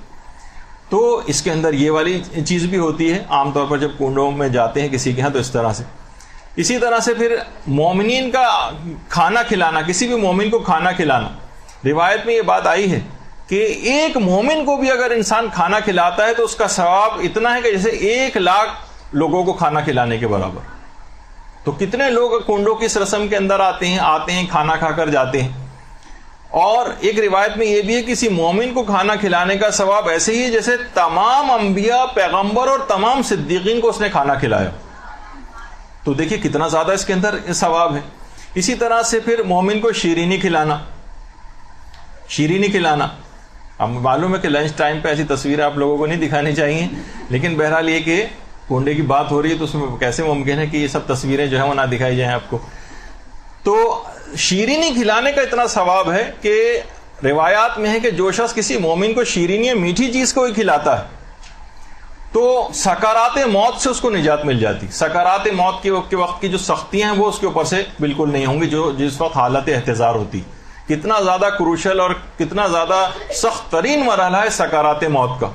تو اس کے اندر یہ والی چیز بھی ہوتی ہے عام طور پر جب کنڈوں میں جاتے ہیں کسی کے ہاں تو اس طرح سے. اسی طرح سے پھر مومنین کا کھانا کھلانا, کسی بھی مومن کو کھانا کھلانا, روایت میں یہ بات آئی ہے کہ ایک مومن کو بھی اگر انسان کھانا کھلاتا ہے تو اس کا ثواب اتنا ہے کہ جیسے 1,00,000 لوگوں کو کھانا کھلانے کے برابر. تو کتنے لوگ کنڈوں کی اس رسم کے اندر آتے ہیں کھانا کھا کر جاتے ہیں. اور ایک روایت میں یہ بھی ہے کسی مومن کو کھانا کھلانے کا ثواب ایسے ہی ہے جیسے تمام انبیاء, پیغمبر اور تمام صدیقین کو اس نے کھانا کھلایا. تو دیکھیے کتنا زیادہ اس کے اندر ثواب ہے. اسی طرح سے پھر مومن کو شیرینی کھلانا. اب معلوم ہے کہ لنچ ٹائم پہ ایسی تصویریں آپ لوگوں کو نہیں دکھانی چاہیے, لیکن بہرحال یہ کہ کنڈے کی بات ہو رہی ہے تو اس میں کیسے ممکن ہے کہ یہ سب تصویریں جو ہیں وہ نہ دکھائی جائیں آپ کو. تو شیرینی کھلانے کا اتنا ثواب ہے کہ روایات میں ہے کہ جو شخص کسی مومن کو شیرینی یا میٹھی چیز کو ہی کھلاتا ہے تو سکرات موت سے اس کو نجات مل جاتی. سکرات موت کے وقت کی جو سختیاں ہیں وہ اس کے اوپر سے بالکل نہیں ہوں گی, جو جس وقت حالت احتضار ہوتی. کتنا زیادہ کروشل اور کتنا زیادہ سخت ترین مرحلہ ہے سکرات موت کا,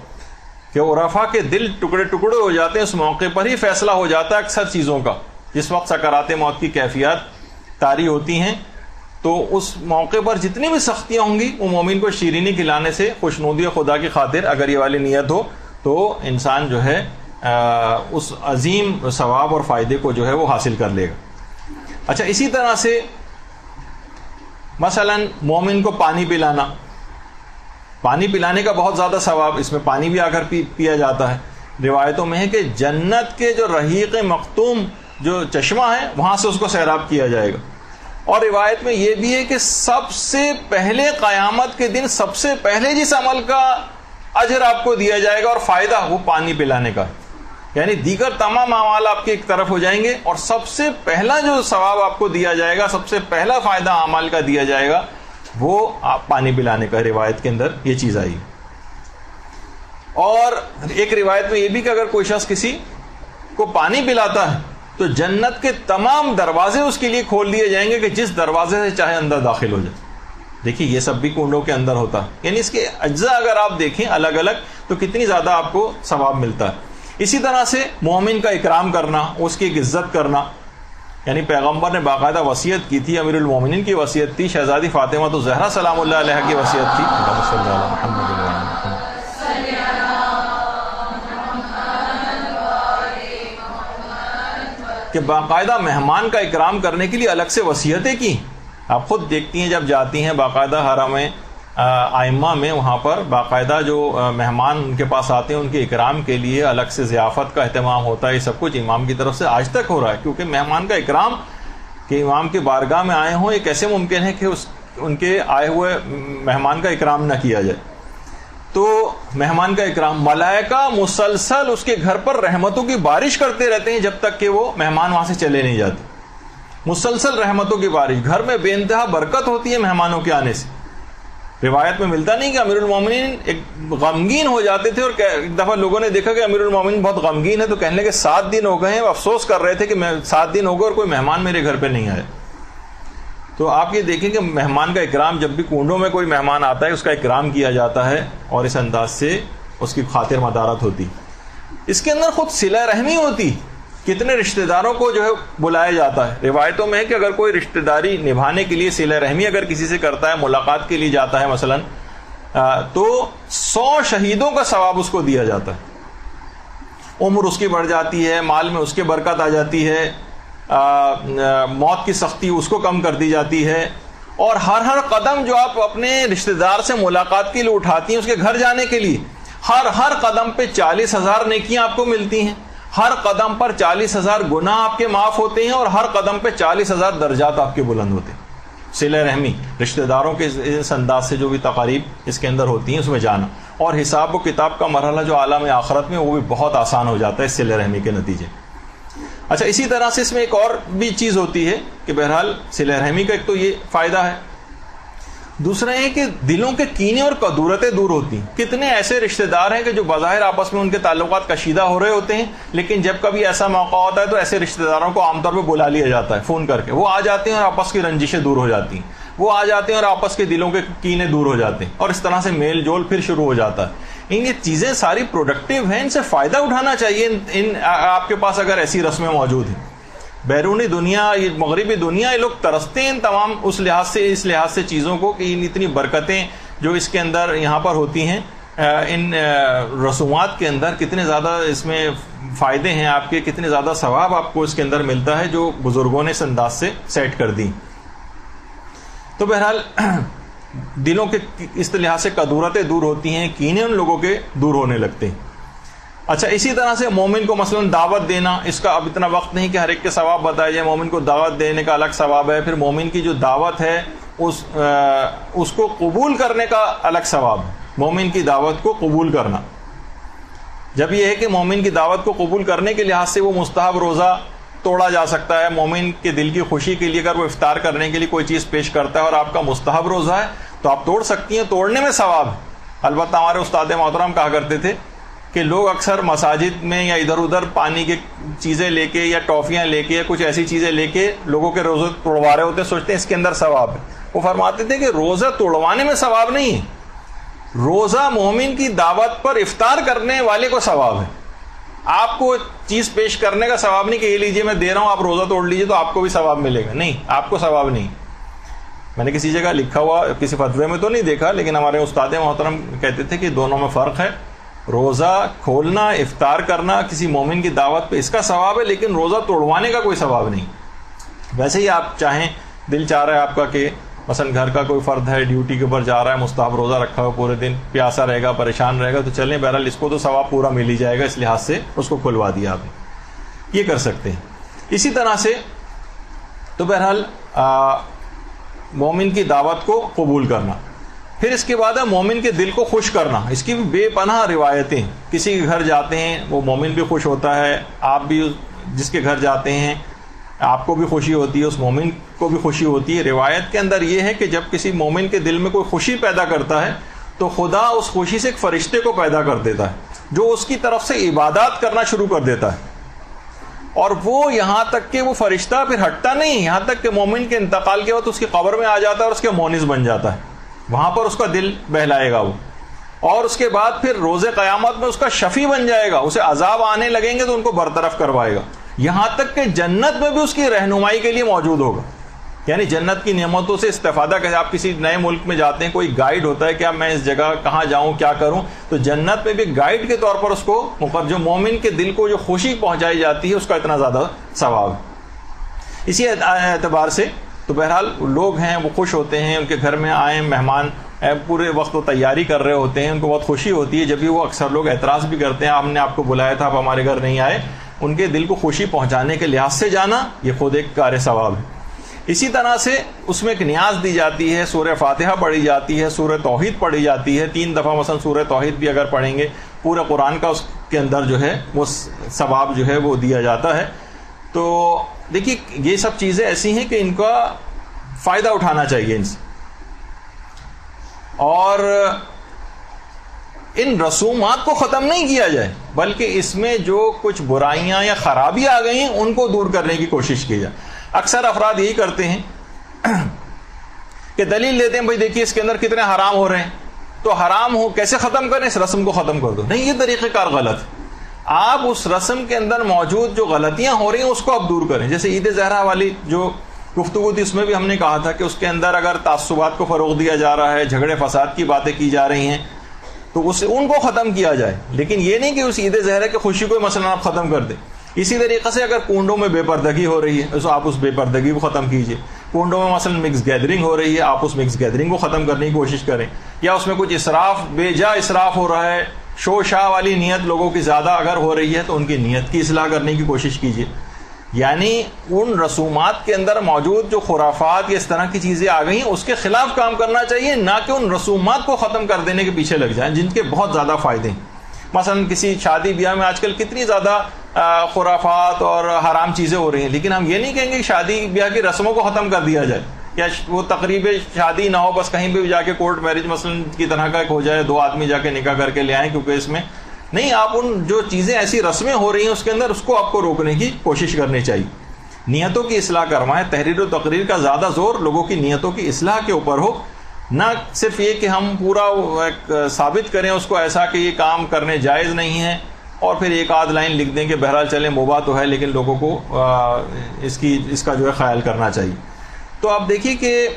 کہ عرفا کے دل ٹکڑے ٹکڑے ہو جاتے ہیں. اس موقع پر ہی فیصلہ ہو جاتا ہے اکثر چیزوں کا, جس وقت سکرات موت کی کیفیات طاری ہوتی ہیں. تو اس موقع پر جتنی بھی سختیاں ہوں گی وہ مومن کو شیرینی کھلانے سے خوشنودی خدا کی خاطر اگر یہ والی نیت ہو تو انسان جو ہے اس عظیم ثواب اور فائدے کو جو ہے وہ حاصل کر لے گا. اچھا, اسی طرح سے مثلا مومن کو پانی پلانے کا بہت زیادہ ثواب, اس میں پانی بھی آ کر پیا جاتا ہے. روایتوں میں ہے کہ جنت کے جو رحیق مختوم جو چشمہ ہے وہاں سے اس کو سیراب کیا جائے گا. اور روایت میں یہ بھی ہے کہ سب سے پہلے قیامت کے دن سب سے پہلے جس عمل کا اجر آپ کو دیا جائے گا اور فائدہ وہ پانی پلانے کا ہے. یعنی دیگر تمام اعمال آپ کے ایک طرف ہو جائیں گے اور سب سے پہلا جو ثواب آپ کو دیا جائے گا, سب سے پہلا فائدہ اعمال کا دیا جائے گا وہ آپ پانی پلانے کا. روایت کے اندر یہ چیز آئی. اور ایک روایت میں یہ بھی کہ اگر کوئی شخص کسی کو پانی پلاتا ہے تو جنت کے تمام دروازے اس کے لیے کھول دیے جائیں گے کہ جس دروازے سے چاہے اندر داخل ہو جائے. دیکھیے یہ سب بھی کنڈوں کے اندر ہوتا ہے, یعنی اس کے اجزاء اگر آپ دیکھیں الگ الگ تو کتنی زیادہ آپ کو ثواب ملتا ہے. اسی طرح سے مومن کا اکرام کرنا, اس کی عزت کرنا. یعنی پیغمبر نے باقاعدہ وصیت کی تھی, امیر المومنین کی وصیت تھی, شہزادی فاطمہ تو زہرا سلام اللہ علیہ کی وصیت تھی کہ باقاعدہ مہمان کا اکرام کرنے کے لیے الگ سے وصیتیں کی. آپ خود دیکھتی ہیں جب جاتی ہیں باقاعدہ حرم ائمہ میں, وہاں پر باقاعدہ جو مہمان ان کے پاس آتے ہیں ان کے اکرام کے لیے الگ سے ضیافت کا اہتمام ہوتا ہے. یہ سب کچھ امام کی طرف سے آج تک ہو رہا ہے, کیونکہ مہمان کا اکرام کہ امام کی بارگاہ میں آئے ہوں یہ کیسے ممکن ہے کہ ان کے آئے ہوئے مہمان کا اکرام نہ کیا جائے. تو مہمان کا اکرام, ملائکہ مسلسل اس کے گھر پر رحمتوں کی بارش کرتے رہتے ہیں جب تک کہ وہ مہمان وہاں سے چلے نہیں جاتے. مسلسل رحمتوں کی بارش, گھر میں بے انتہا برکت ہوتی ہے مہمانوں کے آنے سے. روایت میں ملتا نہیں کہ امیر المومنین ایک غمگین ہو جاتے تھے, اور ایک دفعہ لوگوں نے دیکھا کہ امیر المومنین بہت غمگین ہے تو کہنے لگے 7 دن ہو گئے ہیں, افسوس کر رہے تھے کہ 7 دن ہو گئے اور کوئی مہمان میرے گھر پہ نہیں آئے. تو آپ یہ دیکھیں کہ مہمان کا اکرام, جب بھی کنڈوں میں کوئی مہمان آتا ہے اس کا اکرام کیا جاتا ہے اور اس انداز سے اس کی خاطر مدارت ہوتی. اس کے اندر خود صلہ رحمی ہوتی, کتنے رشتہ داروں کو جو ہے بلایا جاتا ہے. روایتوں میں ہے کہ اگر کوئی رشتہ داری نبھانے کے لیے صلہ رحمی اگر کسی سے کرتا ہے, ملاقات کے لیے جاتا ہے مثلا, تو 100 شہیدوں کا ثواب اس کو دیا جاتا ہے. عمر اس کی بڑھ جاتی ہے, مال میں اس کے برکت آ جاتی ہے, موت کی سختی اس کو کم کر دی جاتی ہے. اور ہر قدم جو آپ اپنے رشتہ دار سے ملاقات کے لیے اٹھاتی ہیں اس کے گھر جانے کے لیے, ہر قدم پہ 40,000 نیکیاں آپ کو ملتی ہیں. ہر قدم پر 40,000 گناہ آپ کے معاف ہوتے ہیں اور ہر قدم پہ 40,000 درجات آپ کے بلند ہوتے ہیں. صلہ رحمی, رشتہ داروں کے اس انداز سے جو بھی تقاریب اس کے اندر ہوتی ہیں اس میں جانا, اور حساب و کتاب کا مرحلہ جو عالم آخرت میں وہ بھی بہت آسان ہو جاتا ہے صلہ رحمی کے نتیجے. اچھا, اسی طرح سے اس میں ایک اور بھی چیز ہوتی ہے کہ بہرحال صلہ رحمی کا ایک تو یہ فائدہ ہے, دوسرا یہ کہ دلوں کے کینے اور کدورتیں دور ہوتی ہیں. کتنے ایسے رشتہ دار ہیں کہ جو بظاہر آپس میں ان کے تعلقات کشیدہ ہو رہے ہوتے ہیں, لیکن جب کبھی ایسا موقع ہوتا ہے تو ایسے رشتہ داروں کو عام طور پہ بلا لیا جاتا ہے فون کر کے. وہ آ جاتے ہیں اور آپس کی رنجشیں دور ہو جاتی ہیں, وہ آ جاتے ہیں اور آپس کے دلوں کے کینے دور ہو جاتے ہیں, اور اس طرح سے میل جول پھر شروع ہو جاتا ہے. یہ چیزیں ساری پروڈکٹیو ہیں، ان سے فائدہ اٹھانا چاہیے. آپ کے پاس اگر ایسی رسمیں موجود ہیں. بیرونی دنیا، یہ مغربی دنیا، یہ لوگ ترستے ہیں تمام اس لحاظ سے چیزوں کو کہ اتنی برکتیں جو اس کے اندر یہاں پر ہوتی ہیں، ان رسومات کے اندر کتنے زیادہ اس میں فائدے ہیں آپ کے، کتنے زیادہ ثواب آپ کو اس کے اندر ملتا ہے جو بزرگوں نے اس انداز سے سیٹ کر دی. تو بہرحال دلوں کے اس لحاظ سے کدورتیں دور ہوتی ہیں، کینے ان لوگوں کے دور ہونے لگتے ہیں. اچھا، اسی طرح سے مومن کو مثلا دعوت دینا، اس کا اب اتنا وقت نہیں کہ ہر ایک کے ثواب بتایا جائے. مومن کو دعوت دینے کا الگ ثواب ہے. پھر مومن کی جو دعوت ہے اس کو قبول کرنے کا الگ ثواب ہے. مومن کی دعوت کو قبول کرنا، جب یہ ہے کہ مومن کی دعوت کو قبول کرنے کے لحاظ سے وہ مستحب روزہ توڑا جا سکتا ہے. مومن کے دل کی خوشی کے لیے اگر وہ افطار کرنے کے لیے کوئی چیز پیش کرتا ہے اور آپ کا مستحب روزہ ہے تو آپ توڑ سکتی ہیں، توڑنے میں ثواب ہے. البتہ ہمارے استاد محترم کہا کرتے تھے کہ لوگ اکثر مساجد میں یا ادھر ادھر پانی کی چیزیں لے کے یا ٹافیاں لے کے یا کچھ ایسی چیزیں لے کے لوگوں کے روزے توڑوا رہے ہوتے ہیں، سوچتے ہیں اس کے اندر ثواب ہے. وہ فرماتے تھے کہ روزہ توڑوانے میں ثواب نہیں ہے، روزہ مومن کی دعوت پر افطار کرنے والے کو ثواب ہے. آپ کو چیز پیش کرنے کا ثواب نہیں کہ یہ لیجیے میں دے رہا ہوں آپ روزہ توڑ لیجیے تو آپ کو بھی ثواب ملے گا. نہیں، آپ کو ثواب نہیں. میں نے کسی جگہ لکھا ہوا کسی فتوے میں تو نہیں دیکھا، لیکن ہمارے استاد محترم کہتے تھے کہ دونوں میں فرق ہے. روزہ کھولنا، افطار کرنا کسی مومن کی دعوت پہ اس کا ثواب ہے، لیکن روزہ توڑوانے کا کوئی ثواب نہیں. ویسے ہی آپ چاہیں، دل چاہ رہا ہے آپ کا کہ مثلا گھر کا کوئی فرد ہے ڈیوٹی کے اوپر جا رہا ہے، مستحب روزہ رکھا ہوا پورے دن، پیاسا رہے گا، پریشان رہے گا، تو چلیں بہرحال اس کو تو ثواب پورا مل ہی جائے گا، اس لحاظ سے اس کو کھلوا دیا آپ نے. یہ کر سکتے ہیں. اسی طرح سے تو بہرحال مومن کی دعوت کو قبول کرنا. پھر اس کے بعد ہے مومن کے دل کو خوش کرنا. اس کی بھی بے پناہ روایتیں. کسی کے گھر جاتے ہیں وہ مومن بھی خوش ہوتا ہے، آپ بھی جس کے گھر جاتے ہیں آپ کو بھی خوشی ہوتی ہے، اس مومن کو بھی خوشی ہوتی ہے. روایت کے اندر یہ ہے کہ جب کسی مومن کے دل میں کوئی خوشی پیدا کرتا ہے تو خدا اس خوشی سے ایک فرشتے کو پیدا کر دیتا ہے جو اس کی طرف سے عبادات کرنا شروع کر دیتا ہے. اور وہ یہاں تک کہ وہ فرشتہ پھر ہٹتا نہیں، یہاں تک کہ مومن کے انتقال کے وقت اس کی قبر میں آ جاتا ہے اور اس کے مونس بن جاتا ہے. وہاں پر اس کا دل بہلائے گا وہ، اور اس کے بعد پھر روز قیامت میں اس کا شفیع بن جائے گا. اسے عذاب آنے لگیں گے تو ان کو برطرف کروائے گا. یہاں تک کہ جنت میں بھی اس کی رہنمائی کے لیے موجود ہوگا. یعنی جنت کی نعمتوں سے استفادہ کریں. آپ کسی نئے ملک میں جاتے ہیں، کوئی گائیڈ ہوتا ہے کہ اب میں اس جگہ کہاں جاؤں، کیا کروں، تو جنت میں بھی گائیڈ کے طور پر اس کو جو مومن کے دل کو جو خوشی پہنچائی جاتی ہے اس کا اتنا زیادہ ثواب. اسی اعتبار سے تو بہرحال لوگ ہیں وہ خوش ہوتے ہیں، ان کے گھر میں آئیں مہمان، پورے وقت وہ تیاری کر رہے ہوتے ہیں، ان کو بہت خوشی ہوتی ہے. جب بھی وہ اکثر لوگ اعتراض بھی کرتے ہیں ہم نے آپ کو بلایا تھا آپ ہمارے گھر نہیں آئے، ان کے دل کو خوشی پہنچانے کے لحاظ سے جانا یہ خود ایک کار ثواب ہے. اسی طرح سے اس میں ایک نیاز دی جاتی ہے، سورہ فاتحہ پڑھی جاتی ہے، سورہ توحید پڑھی جاتی ہے 3 دفعہ. مثلا سورہ توحید بھی اگر پڑھیں گے پورے قرآن کا اس کے اندر جو ہے وہ ثواب جو ہے وہ دیا جاتا ہے. تو دیکھیے یہ سب چیزیں ایسی ہیں کہ ان کا فائدہ اٹھانا چاہیے ان سے. اور ان رسومات کو ختم نہیں کیا جائے بلکہ اس میں جو کچھ برائیاں یا خرابی آ گئی ہیں ان کو دور کرنے کی کوشش کی جائے. اکثر افراد یہی کرتے ہیں کہ دلیل دیتے ہیں بھائی دیکھیے اس کے اندر کتنے حرام ہو رہے ہیں، تو حرام ہو کیسے ختم کریں، اس رسم کو ختم کر دو. نہیں، یہ طریقہ کار غلط ہے. آپ اس رسم کے اندر موجود جو غلطیاں ہو رہی ہیں اس کو آپ دور کریں. جیسے عید زہرا والی جو گفتگو تھی اس میں بھی ہم نے کہا تھا کہ اس کے اندر اگر تعصبات کو فروغ دیا جا رہا ہے، جھگڑے فساد کی باتیں کی جا رہی ہیں تو ان کو ختم کیا جائے، لیکن یہ نہیں کہ اس عید زہرا کی خوشی کو مثلا آپ ختم کر دیں. اسی طریقے سے اگر کنڈوں میں بے پردگی ہو رہی ہے تو آپ اس بے پردگی کو ختم کیجیے. کنڈوں میں مثلا مکس گیدرنگ ہو رہی ہے، آپ اس مکس گیدرنگ کو ختم کرنے کی کوشش کریں. یا اس میں کچھ اسراف، بے جا اسراف ہو رہا ہے، شو شاہ والی نیت لوگوں کی زیادہ اگر ہو رہی ہے تو ان کی نیت کی اصلاح کرنے کی کوشش کیجیے. یعنی ان رسومات کے اندر موجود جو خرافات یا اس طرح کی چیزیں آ گئی ہیں اس کے خلاف کام کرنا چاہیے، نہ کہ ان رسومات کو ختم کر دینے کے پیچھے لگ جائیں جن کے بہت زیادہ فائدے ہیں. مثلا کسی شادی بیاہ میں آج کل کتنی زیادہ خرافات اور حرام چیزیں ہو رہی ہیں، لیکن ہم یہ نہیں کہیں گے کہ شادی بیاہ کی رسموں کو ختم کر دیا جائے یا وہ تقریب شادی نہ ہو، بس کہیں بھی جا کے کورٹ میرج مثلا کی طرح کا ہو جائے، 2 آدمی جا کے نکاح کر کے لے آئیں، کیونکہ اس میں نہیں. آپ ان جو چیزیں ایسی رسمیں ہو رہی ہیں اس کے اندر اس کو آپ کو روکنے کی کوشش کرنی چاہیے. نیتوں کی اصلاح کروائیں. تحریر و تقریر کا زیادہ زور لوگوں کی نیتوں کی اصلاح کے اوپر ہو نہ صرف یہ کہ ہم پورا ثابت کریں اس کو ایسا کہ یہ کام کرنے جائز نہیں ہے اور پھر ایک آدھ لائن لکھ دیں کہ بہرحال چلیں مباح تو ہے لیکن لوگوں کو اس کا جو ہے خیال کرنا چاہیے. تو آپ دیکھیے کہ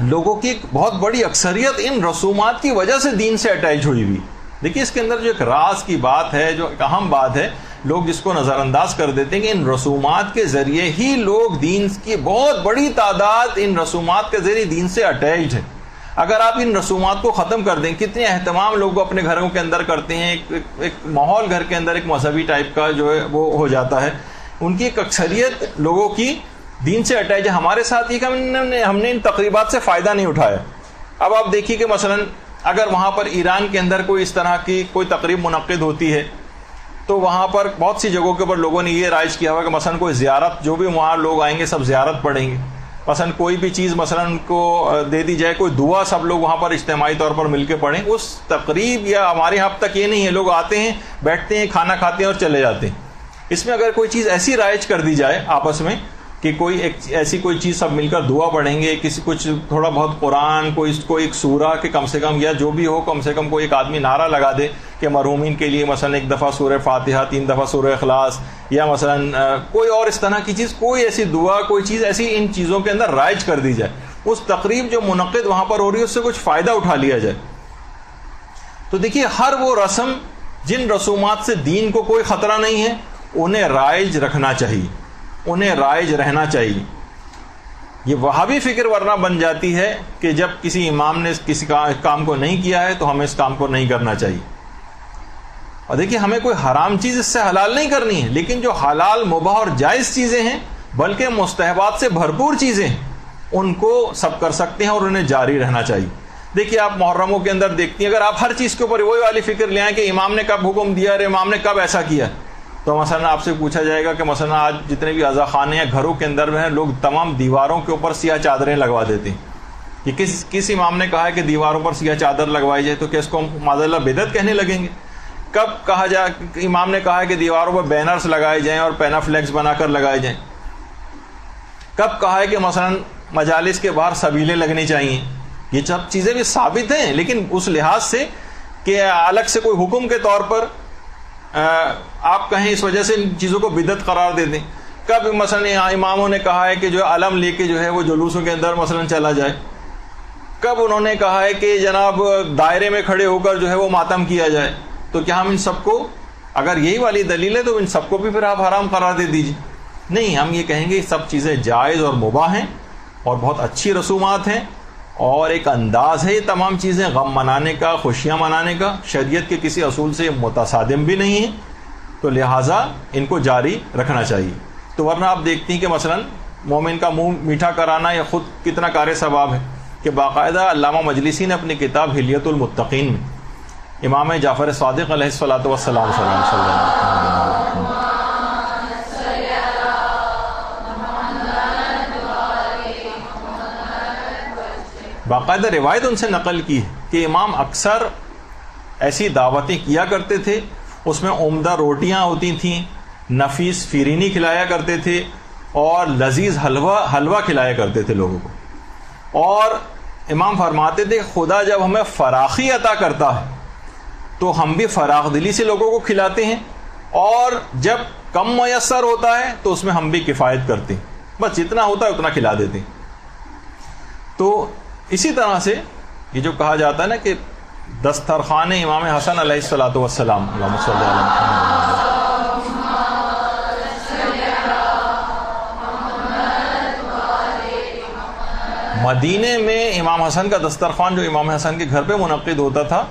لوگوں کی ایک بہت بڑی اکثریت ان رسومات کی وجہ سے دین سے اٹیچ ہوئی ہوئی. دیکھیے اس کے اندر جو ایک راز کی بات ہے, جو ایک اہم بات ہے, لوگ جس کو نظر انداز کر دیتے ہیں کہ ان رسومات کے ذریعے ہی لوگ دین کی بہت بڑی تعداد ان رسومات کے ذریعے دین سے اٹیچڈ ہے. اگر آپ ان رسومات کو ختم کر دیں, کتنے اہتمام لوگ اپنے گھروں کے اندر کرتے ہیں, ایک ماحول گھر کے اندر ایک مذہبی ٹائپ کا جو ہے وہ ہو جاتا ہے. ان کی ایک اکثریت لوگوں کی دین سے اٹیچ ہے. ہمارے ساتھ یہ کہ ہم نے ان تقریبات سے فائدہ نہیں اٹھایا. اب آپ دیکھیے کہ مثلا اگر وہاں پر ایران کے اندر کوئی اس طرح کی کوئی تقریب منعقد ہوتی ہے تو وہاں پر بہت سی جگہوں کے اوپر لوگوں نے یہ رائج کیا ہوا کہ مثلا کوئی زیارت, جو بھی وہاں لوگ آئیں گے سب زیارت پڑھیں گے. مثلا کوئی بھی چیز مثلا ان کو دے دی جائے, کوئی دعا سب لوگ وہاں پر اجتماعی طور پر مل کے پڑھیں. اس تقریب یا ہمارے یہاں اب تک یہ نہیں ہے, لوگ آتے ہیں, بیٹھتے ہیں, کھانا کھاتے ہیں اور چلے جاتے ہیں. اس میں اگر کوئی چیز ایسی رائج کر دی جائے آپس میں کہ ایسی کوئی چیز سب مل کر دعا پڑھیں گے, کسی کچھ تھوڑا بہت قرآن, کوئی ایک سورہ کہ کم سے کم, یا جو بھی ہو کم سے کم کوئی ایک آدمی نعرہ لگا دے کہ مرحومین کے لیے مثلا 1 دفعہ سورہ فاتحہ, 3 دفعہ سورہ اخلاص, یا مثلا کوئی اور اس طرح کی چیز, کوئی ایسی دعا, کوئی چیز ایسی ان چیزوں کے اندر رائج کر دی جائے. اس تقریب جو منعقد وہاں پر ہو رہی ہے اس سے کچھ فائدہ اٹھا لیا جائے. تو دیکھیے ہر وہ رسم جن رسومات سے دین کو کوئی خطرہ نہیں ہے انہیں رائج رکھنا چاہیے, انہیں رائج رہنا چاہیے. یہ وہابی فکر ورنہ بن جاتی ہے کہ جب کسی امام نے کسی کام کو نہیں کیا ہے تو ہمیں اس کام کو نہیں کرنا چاہیے. اور دیکھیے ہمیں کوئی حرام چیز اس سے حلال نہیں کرنی ہے, لیکن جو حلال مباح اور جائز چیزیں ہیں بلکہ مستحبات سے بھرپور چیزیں ہیں ان کو سب کر سکتے ہیں اور انہیں جاری رہنا چاہیے. دیکھیے آپ محرموں کے اندر دیکھتی ہیں, اگر آپ ہر چیز کے اوپر وہی والی فکر لے آئیں کہ امام نے کب حکم دیا اور امام نے کب ایسا کیا, تو مثلا آپ سے پوچھا جائے گا کہ مثلا آج جتنے بھی عزا خانے یا گھروں کے اندر ہیں لوگ تمام دیواروں کے اوپر سیاہ چادریں لگوا دیتے ہیں. یہ کس امام نے کہا ہے کہ دیواروں پر سیاہ چادر لگوائی جائے, تو کہ اس کو معاذ اللہ بدعت کہنے لگیں گے؟ کب کہا جائے امام نے کہا ہے کہ دیواروں پر بینرز لگائے جائیں اور پینافلیکس بنا کر لگائے جائیں؟ کب کہا ہے کہ مثلا مجالس کے باہر سبیلیں لگنی چاہیے؟ یہ سب چیزیں بھی ثابت ہیں, لیکن اس لحاظ سے کہ الگ سے کوئی حکم کے طور پر آپ کہیں اس وجہ سے ان چیزوں کو بدعت قرار دے دیں. کب مثلا اماموں نے کہا ہے کہ جو علم لے کے جو ہے وہ جلوسوں کے اندر مثلا چلا جائے؟ کب انہوں نے کہا ہے کہ جناب دائرے میں کھڑے ہو کر جو ہے وہ ماتم کیا جائے؟ تو کیا ہم ان سب کو, اگر یہی والی دلیل ہے تو ان سب کو بھی پھر آپ حرام قرار دے دیجیے؟ نہیں, ہم یہ کہیں گے یہ سب چیزیں جائز اور مباح ہیں اور بہت اچھی رسومات ہیں اور ایک انداز ہے یہ تمام چیزیں غم منانے کا, خوشیاں منانے کا, شریعت کے کسی اصول سے متصادم بھی نہیں ہیں, تو لہٰذا ان کو جاری رکھنا چاہیے. تو ورنہ آپ دیکھتی ہیں کہ مثلا مومن کا منہ میٹھا کرانا یہ خود کتنا کار ثواب ہے کہ باقاعدہ علامہ مجلسی نے اپنی کتاب حلیۃ المتقین میں امام جعفر صادق علیہ الصلوۃ والسلام صلی اللہ علیہ وسلم باقاعدہ روایت ان سے نقل کی ہے کہ امام اکثر ایسی دعوتیں کیا کرتے تھے, اس میں عمدہ روٹیاں ہوتی تھیں, نفیس فیرینی کھلایا کرتے تھے اور لذیذ حلوہ کھلایا کرتے تھے لوگوں کو. اور امام فرماتے تھے خدا جب ہمیں فراخی عطا کرتا ہے تو ہم بھی فراخ دلی سے لوگوں کو کھلاتے ہیں, اور جب کم میسر ہوتا ہے تو اس میں ہم بھی کفایت کرتے ہیں, بس جتنا ہوتا ہے اتنا کھلا دیتے ہیں. تو اسی طرح سے یہ جو کہا جاتا ہے نا کہ دسترخوان امام حسن علیہ الصلوۃ والسلام, اللہم صلی علی مدینے میں امام حسن کا دسترخوان جو امام حسن کے گھر پہ منعقد ہوتا تھا,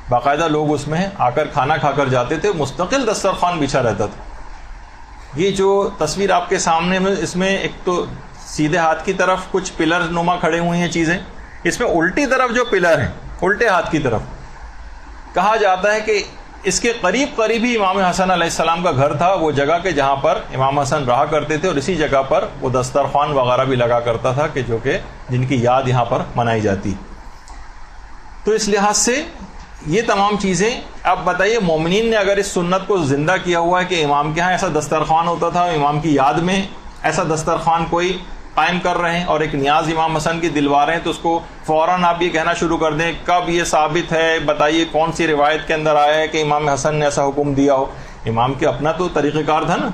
باقاعدہ لوگ اس میں آ کر کھانا کھا کر جاتے تھے, مستقل دسترخوان بچھا رہتا تھا. یہ جو تصویر آپ کے سامنے میں, اس میں ایک تو سیدھے ہاتھ کی طرف کچھ پلر نما کھڑے ہوئے ہیں چیزیں, اس میں الٹی طرف جو پلر ہیں الٹے ہاتھ کی طرف, کہا جاتا ہے کہ اس کے قریب ہی امام حسن علیہ السلام کا گھر تھا, وہ جگہ کہ جہاں پر امام حسن رہا کرتے تھے, اور اسی جگہ پر وہ دسترخوان وغیرہ بھی لگا کرتا تھا کہ جو کہ جن کی یاد یہاں پر منائی جاتی. تو اس لحاظ سے یہ تمام چیزیں, اب بتائیے مومنین نے اگر اس سنت کو زندہ کیا ہوا ہے کہ امام کے ہاں ایسا دسترخوان ہوتا تھا, امام کی یاد میں ایسا دسترخوان کوئی قائم کر رہے ہیں اور ایک نیاز امام حسن کی دلوا رہے ہیں تو اس کو فوراً آپ یہ کہنا شروع کر دیں کب یہ ثابت ہے، بتائیے کون سی روایت کے اندر آیا ہے کہ امام حسن نے ایسا حکم دیا ہو. امام کے اپنا تو طریقہ کار تھا نا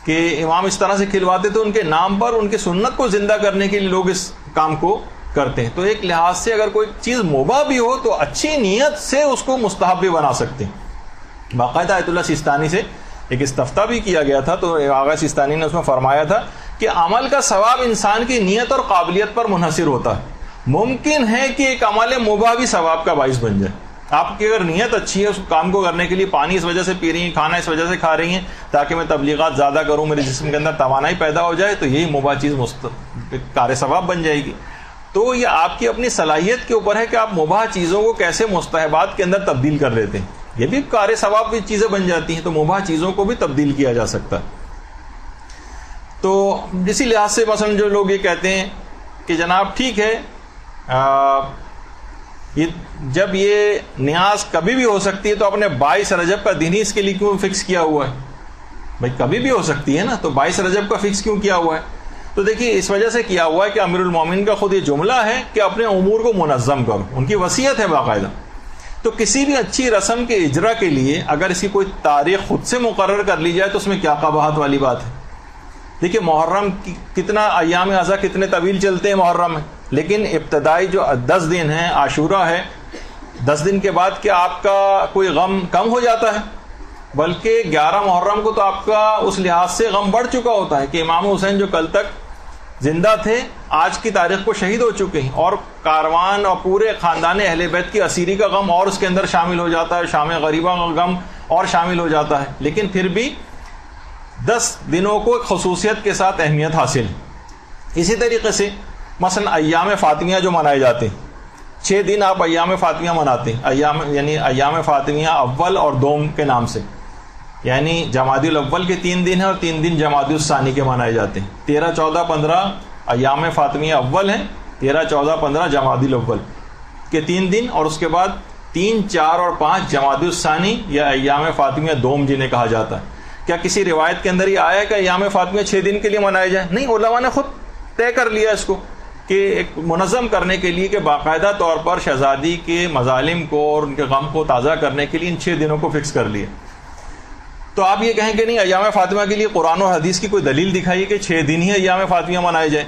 کہ امام اس طرح سے کھلواتے تھے، ان کے نام پر ان کی سنت کو زندہ کرنے کے لیے لوگ اس کام کو کرتے ہیں. تو ایک لحاظ سے اگر کوئی چیز مباح بھی ہو تو اچھی نیت سے اس کو مستحب بھی بنا سکتے ہیں. باقاعدہ آیت اللہ سیستانی سے ایک استفتاء بھی کیا گیا تھا تو آغا سیستانی نے اس میں فرمایا تھا کہ عمل کا ثواب انسان کی نیت اور قابلیت پر منحصر ہوتا ہے. ممکن ہے کہ ایک عمل مباح بھی ثواب کا باعث بن جائے. آپ کی اگر نیت اچھی ہے اس کام کو کرنے کے لیے، پانی اس وجہ سے پی رہی ہیں، کھانا اس وجہ سے کھا رہی ہیں تاکہ میں تبلیغات زیادہ کروں، میرے جسم کے اندر توانائی پیدا ہو جائے، تو یہی مباح چیز کار ثواب بن جائے گی. تو یہ آپ کی اپنی صلاحیت کے اوپر ہے کہ آپ مباح چیزوں کو کیسے مستحبات کے اندر تبدیل کر لیتے ہیں. یہ بھی کار ثواب بھی چیزیں بن جاتی ہیں، تو مباح چیزوں کو بھی تبدیل کیا جا سکتا ہے. تو اسی لحاظ سے مثلا جو لوگ یہ کہتے ہیں کہ جناب ٹھیک ہے جب یہ نیاز کبھی بھی ہو سکتی ہے تو اپنے 22 رجب کا دن ہی اس کے لیے کیوں فکس کیا ہوا ہے؟ بھائی کبھی بھی ہو سکتی ہے نا، تو 22 رجب کا فکس کیوں کیا ہوا ہے؟ تو دیکھیے اس وجہ سے کیا ہوا ہے کہ امیر المومنین کا خود یہ جملہ ہے کہ اپنے امور کو منظم کرو، ان کی وصیت ہے باقاعدہ. تو کسی بھی اچھی رسم کے اجرا کے لیے اگر اس کی کوئی تاریخ خود سے مقرر کر لی جائے تو اس میں کیا قباحت والی بات ہے؟ دیکھیے محرم کتنا ایام اعضاء کتنے طویل چلتے ہیں محرم میں، لیکن ابتدائی جو 10 دن ہیں عاشورہ ہے، 10 دن کے بعد کیا آپ کا کوئی غم کم ہو جاتا ہے؟ بلکہ 11 محرم کو تو آپ کا اس لحاظ سے غم بڑھ چکا ہوتا ہے کہ امام حسین جو کل تک زندہ تھے آج کی تاریخ کو شہید ہو چکے ہیں، اور کاروان اور پورے خاندان اہل بیت کی اسیری کا غم اور اس کے اندر شامل ہو جاتا ہے، شام غریبہ کا غم اور شامل ہو جاتا ہے. لیکن پھر بھی 10 دنوں کو ایک خصوصیت کے ساتھ اہمیت حاصل ہے. اسی طریقے سے مثلا ایام فاطمیہ جو منائے جاتے ہیں، 6 دن آپ ایام فاطمیہ مناتے ہیں، یعنی ایام فاطمیہ اول اور دوم کے نام سے، یعنی جمادی الاول کے 3 دن ہیں اور 3 دن جمادی الثانی کے منائے جاتے ہیں. 13، 14، 15 ایام فاطمیہ اول ہیں، 13، 14، 15 جمادی الاول کے 3 دن، اور اس کے بعد 3، 4 اور 5 جمادی الثانی یا ایام فاطمیہ دوم جنہیں کہا جاتا ہے. کیا کسی روایت کے اندر یہ آیا ہے کہ ایام فاطمیہ 6 دن کے لیے منائے جائیں؟ نہیں، علماء نے خود طے کر لیا اس کو کہ ایک منظم کرنے کے لیے کہ باقاعدہ طور پر شہزادی کے مظالم کو اور ان کے غم کو تازہ کرنے کے لیے ان 6 دنوں کو فکس کر لیا. تو آپ یہ کہیں کہ نہیں ایام فاطمہ کے لیے قرآن و حدیث کی کوئی دلیل دکھائیے کہ 6 دن ہی ایام فاطمہ منائے جائیں،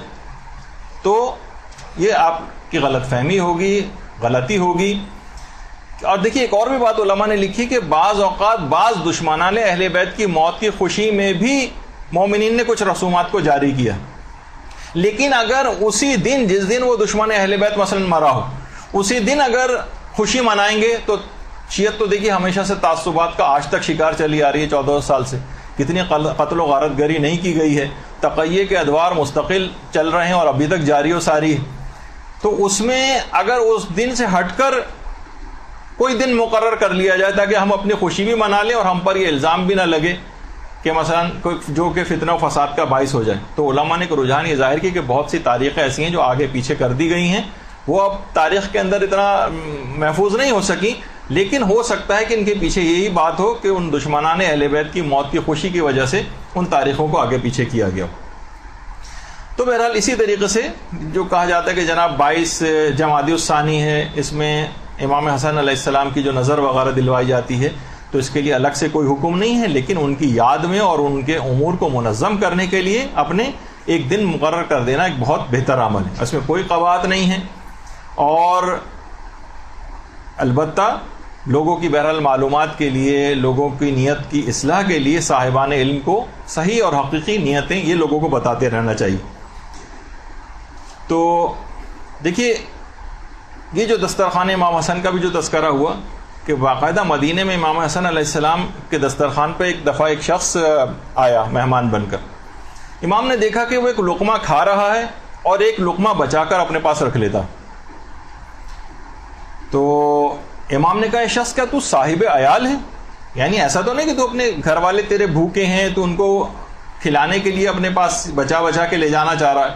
تو یہ آپ کی غلط فہمی ہوگی، غلطی ہوگی. اور دیکھیے ایک اور بھی بات علماء نے لکھی کہ بعض اوقات بعض دشمنان اہل بیت کی موت کی خوشی میں بھی مومنین نے کچھ رسومات کو جاری کیا، لیکن اگر اسی دن جس دن وہ دشمن اہل بیت مثلا مرا ہو اسی دن اگر خوشی منائیں گے تو شیعت تو دیکھیے ہمیشہ سے تعصبات کا آج تک شکار چلی آ رہی ہے. 14 سال سے کتنی قتل و غارت گری نہیں کی گئی ہے، تقیہ کے ادوار مستقل چل رہے ہیں اور ابھی تک جاری و ساری ہے. تو اس میں اگر اس دن سے ہٹ کر کوئی دن مقرر کر لیا جائے تاکہ ہم اپنی خوشی بھی منا لیں اور ہم پر یہ الزام بھی نہ لگے کہ مثلا کوئی جو کہ فتنہ و فساد کا باعث ہو جائے. تو علماء نے ایک رجحان یہ ظاہر کی کہ بہت سی تاریخیں ایسی ہیں جو آگے پیچھے کر دی گئی ہیں، وہ اب تاریخ کے اندر اتنا محفوظ نہیں ہو سکی، لیکن ہو سکتا ہے کہ ان کے پیچھے یہی بات ہو کہ ان دشمنان اہل بیت کی موت کی خوشی کی وجہ سے ان تاریخوں کو آگے پیچھے کیا گیا. تو بہرحال اسی طریقے سے جو کہا جاتا ہے کہ جناب 22 جمادی الثانی ہے، اس میں امام حسن علیہ السلام کی جو نظر وغیرہ دلوائی جاتی ہے، تو اس کے لیے الگ سے کوئی حکم نہیں ہے، لیکن ان کی یاد میں اور ان کے امور کو منظم کرنے کے لیے اپنے ایک دن مقرر کر دینا ایک بہت بہتر عمل ہے، اس میں کوئی قباحت نہیں ہے. اور البتہ لوگوں کی بہرحال معلومات کے لیے، لوگوں کی نیت کی اصلاح کے لیے صاحبان علم کو صحیح اور حقیقی نیتیں یہ لوگوں کو بتاتے رہنا چاہیے. تو دیکھیے یہ جو دسترخوان امام حسن کا بھی جو تذکرہ ہوا کہ باقاعدہ مدینے میں امام حسن علیہ السلام کے دسترخوان پہ ایک دفعہ ایک شخص آیا مہمان بن کر. امام نے دیکھا کہ وہ ایک لقمہ کھا رہا ہے اور ایک لقمہ بچا کر اپنے پاس رکھ لیتا. تو امام نے کہا اے شخص کیا تو صاحب عیال ہے؟ یعنی ایسا تو نہیں کہ تو اپنے گھر والے تیرے بھوکے ہیں تو ان کو کھلانے کے لیے اپنے پاس بچا بچا کے لے جانا چاہ رہا ہے.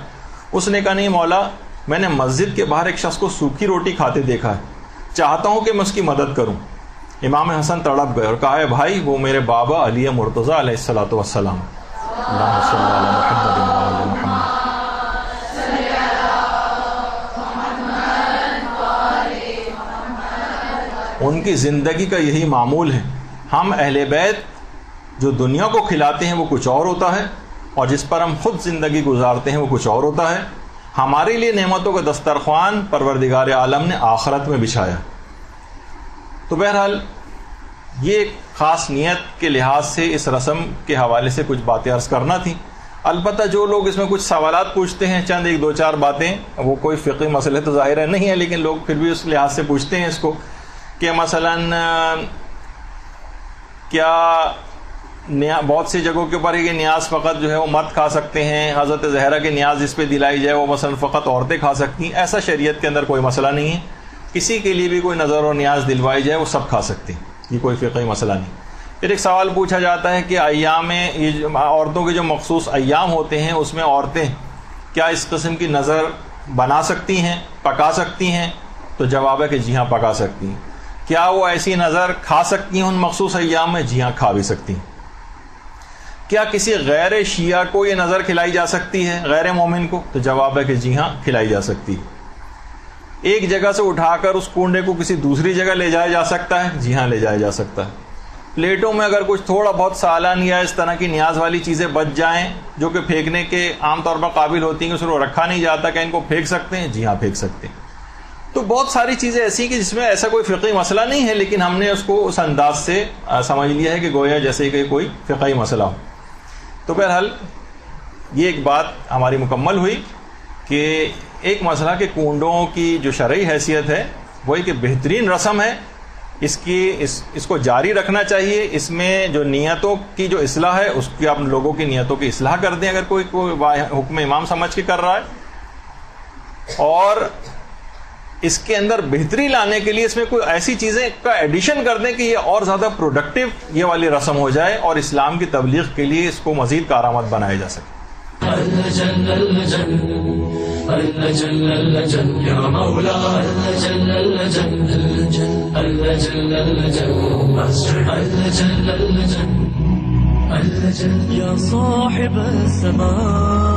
اس نے کہا نہیں مولا، میں نے مسجد کے باہر ایک شخص کو سوکھی روٹی کھاتے دیکھا ہے، چاہتا ہوں کہ میں اس کی مدد کروں. امام حسن تڑپ گئے اور کہا ہے بھائی وہ میرے بابا علی مرتضیٰ علیہ الصلوۃ والسلام. اللہم صلی علی محمد و علی محمد. ان کی زندگی کا یہی معمول ہے. ہم اہل بیت جو دنیا کو کھلاتے ہیں وہ کچھ اور ہوتا ہے، اور جس پر ہم خود زندگی گزارتے ہیں وہ کچھ اور ہوتا ہے. ہمارے لیے نعمتوں کا دسترخوان پروردگار عالم نے آخرت میں بچھایا. تو بہرحال یہ ایک خاص نیت کے لحاظ سے اس رسم کے حوالے سے کچھ باتیں عرض کرنا تھی. البتہ جو لوگ اس میں کچھ سوالات پوچھتے ہیں، چند ایک دو چار باتیں، وہ کوئی فقہی مسئلے تو ظاہر ہے نہیں ہے، لیکن لوگ پھر بھی اس لحاظ سے پوچھتے ہیں اس کو کہ مثلاً کیا بہت سی جگہوں کے اوپر یہ نیاز فقط جو ہے وہ مرد کھا سکتے ہیں، حضرت زہرا کی نیاز جس پہ دلائی جائے وہ مثلا فقط عورتیں کھا سکتی ہیں. ایسا شریعت کے اندر کوئی مسئلہ نہیں ہے. کسی کے لیے بھی کوئی نظر و نیاز دلوائی جائے وہ سب کھا سکتے ہیں، یہ کوئی فقہی مسئلہ نہیں. پھر ایک سوال پوچھا جاتا ہے کہ ایام یہ عورتوں کے جو مخصوص ایام ہوتے ہیں اس میں عورتیں کیا اس قسم کی نظر بنا سکتی ہیں، پکا سکتی ہیں؟ تو جواب ہے کہ جی ہاں پکا سکتی ہیں. کیا وہ ایسی نظر کھا سکتی ہیں ان مخصوص ایام میں؟ جی ہاں کھا بھی سکتی ہیں. کیا کسی غیر شیعہ کو یہ نظر کھلائی جا سکتی ہے، غیر مومن کو؟ تو جواب ہے کہ جی ہاں کھلائی جا سکتی ہے. ایک جگہ سے اٹھا کر اس کنڈے کو کسی دوسری جگہ لے جایا جا سکتا ہے؟ جی ہاں لے جایا جا سکتا ہے. پلیٹوں میں اگر کچھ تھوڑا بہت سالن یا اس طرح کی نیاز والی چیزیں بچ جائیں جو کہ پھینکنے کے عام طور پر قابل ہوتی ہیں کہ اس کو رکھا نہیں جاتا، کہ ان کو پھینک سکتے ہیں؟ جی ہاں پھینک سکتے ہیں. تو بہت ساری چیزیں ایسی کہ جس میں ایسا کوئی فقہی مسئلہ نہیں ہے، لیکن ہم نے اس کو اس انداز سے سمجھ لیا ہے کہ گویا جیسے کہ کوئی فقہی مسئلہ ہو. تو بہرحال یہ ایک بات ہماری مکمل ہوئی کہ ایک مسئلہ کہ کنڈوں کی جو شرعی حیثیت ہے وہی کہ بہترین رسم ہے، اس کو جاری رکھنا چاہیے. اس میں جو نیتوں کی جو اصلاح ہے اس کی آپ لوگوں کی نیتوں کی اصلاح کر دیں اگر کوئی حکم امام سمجھ کے کر رہا ہے، اور اس کے اندر بہتری لانے کے لیے اس میں کوئی ایسی چیزیں کا ایڈیشن کر دیں کہ یہ اور زیادہ پروڈکٹیو یہ والی رسم ہو جائے اور اسلام کی تبلیغ کے لیے اس کو مزید کارآمد بنایا جا سکے. يا صاحب السماء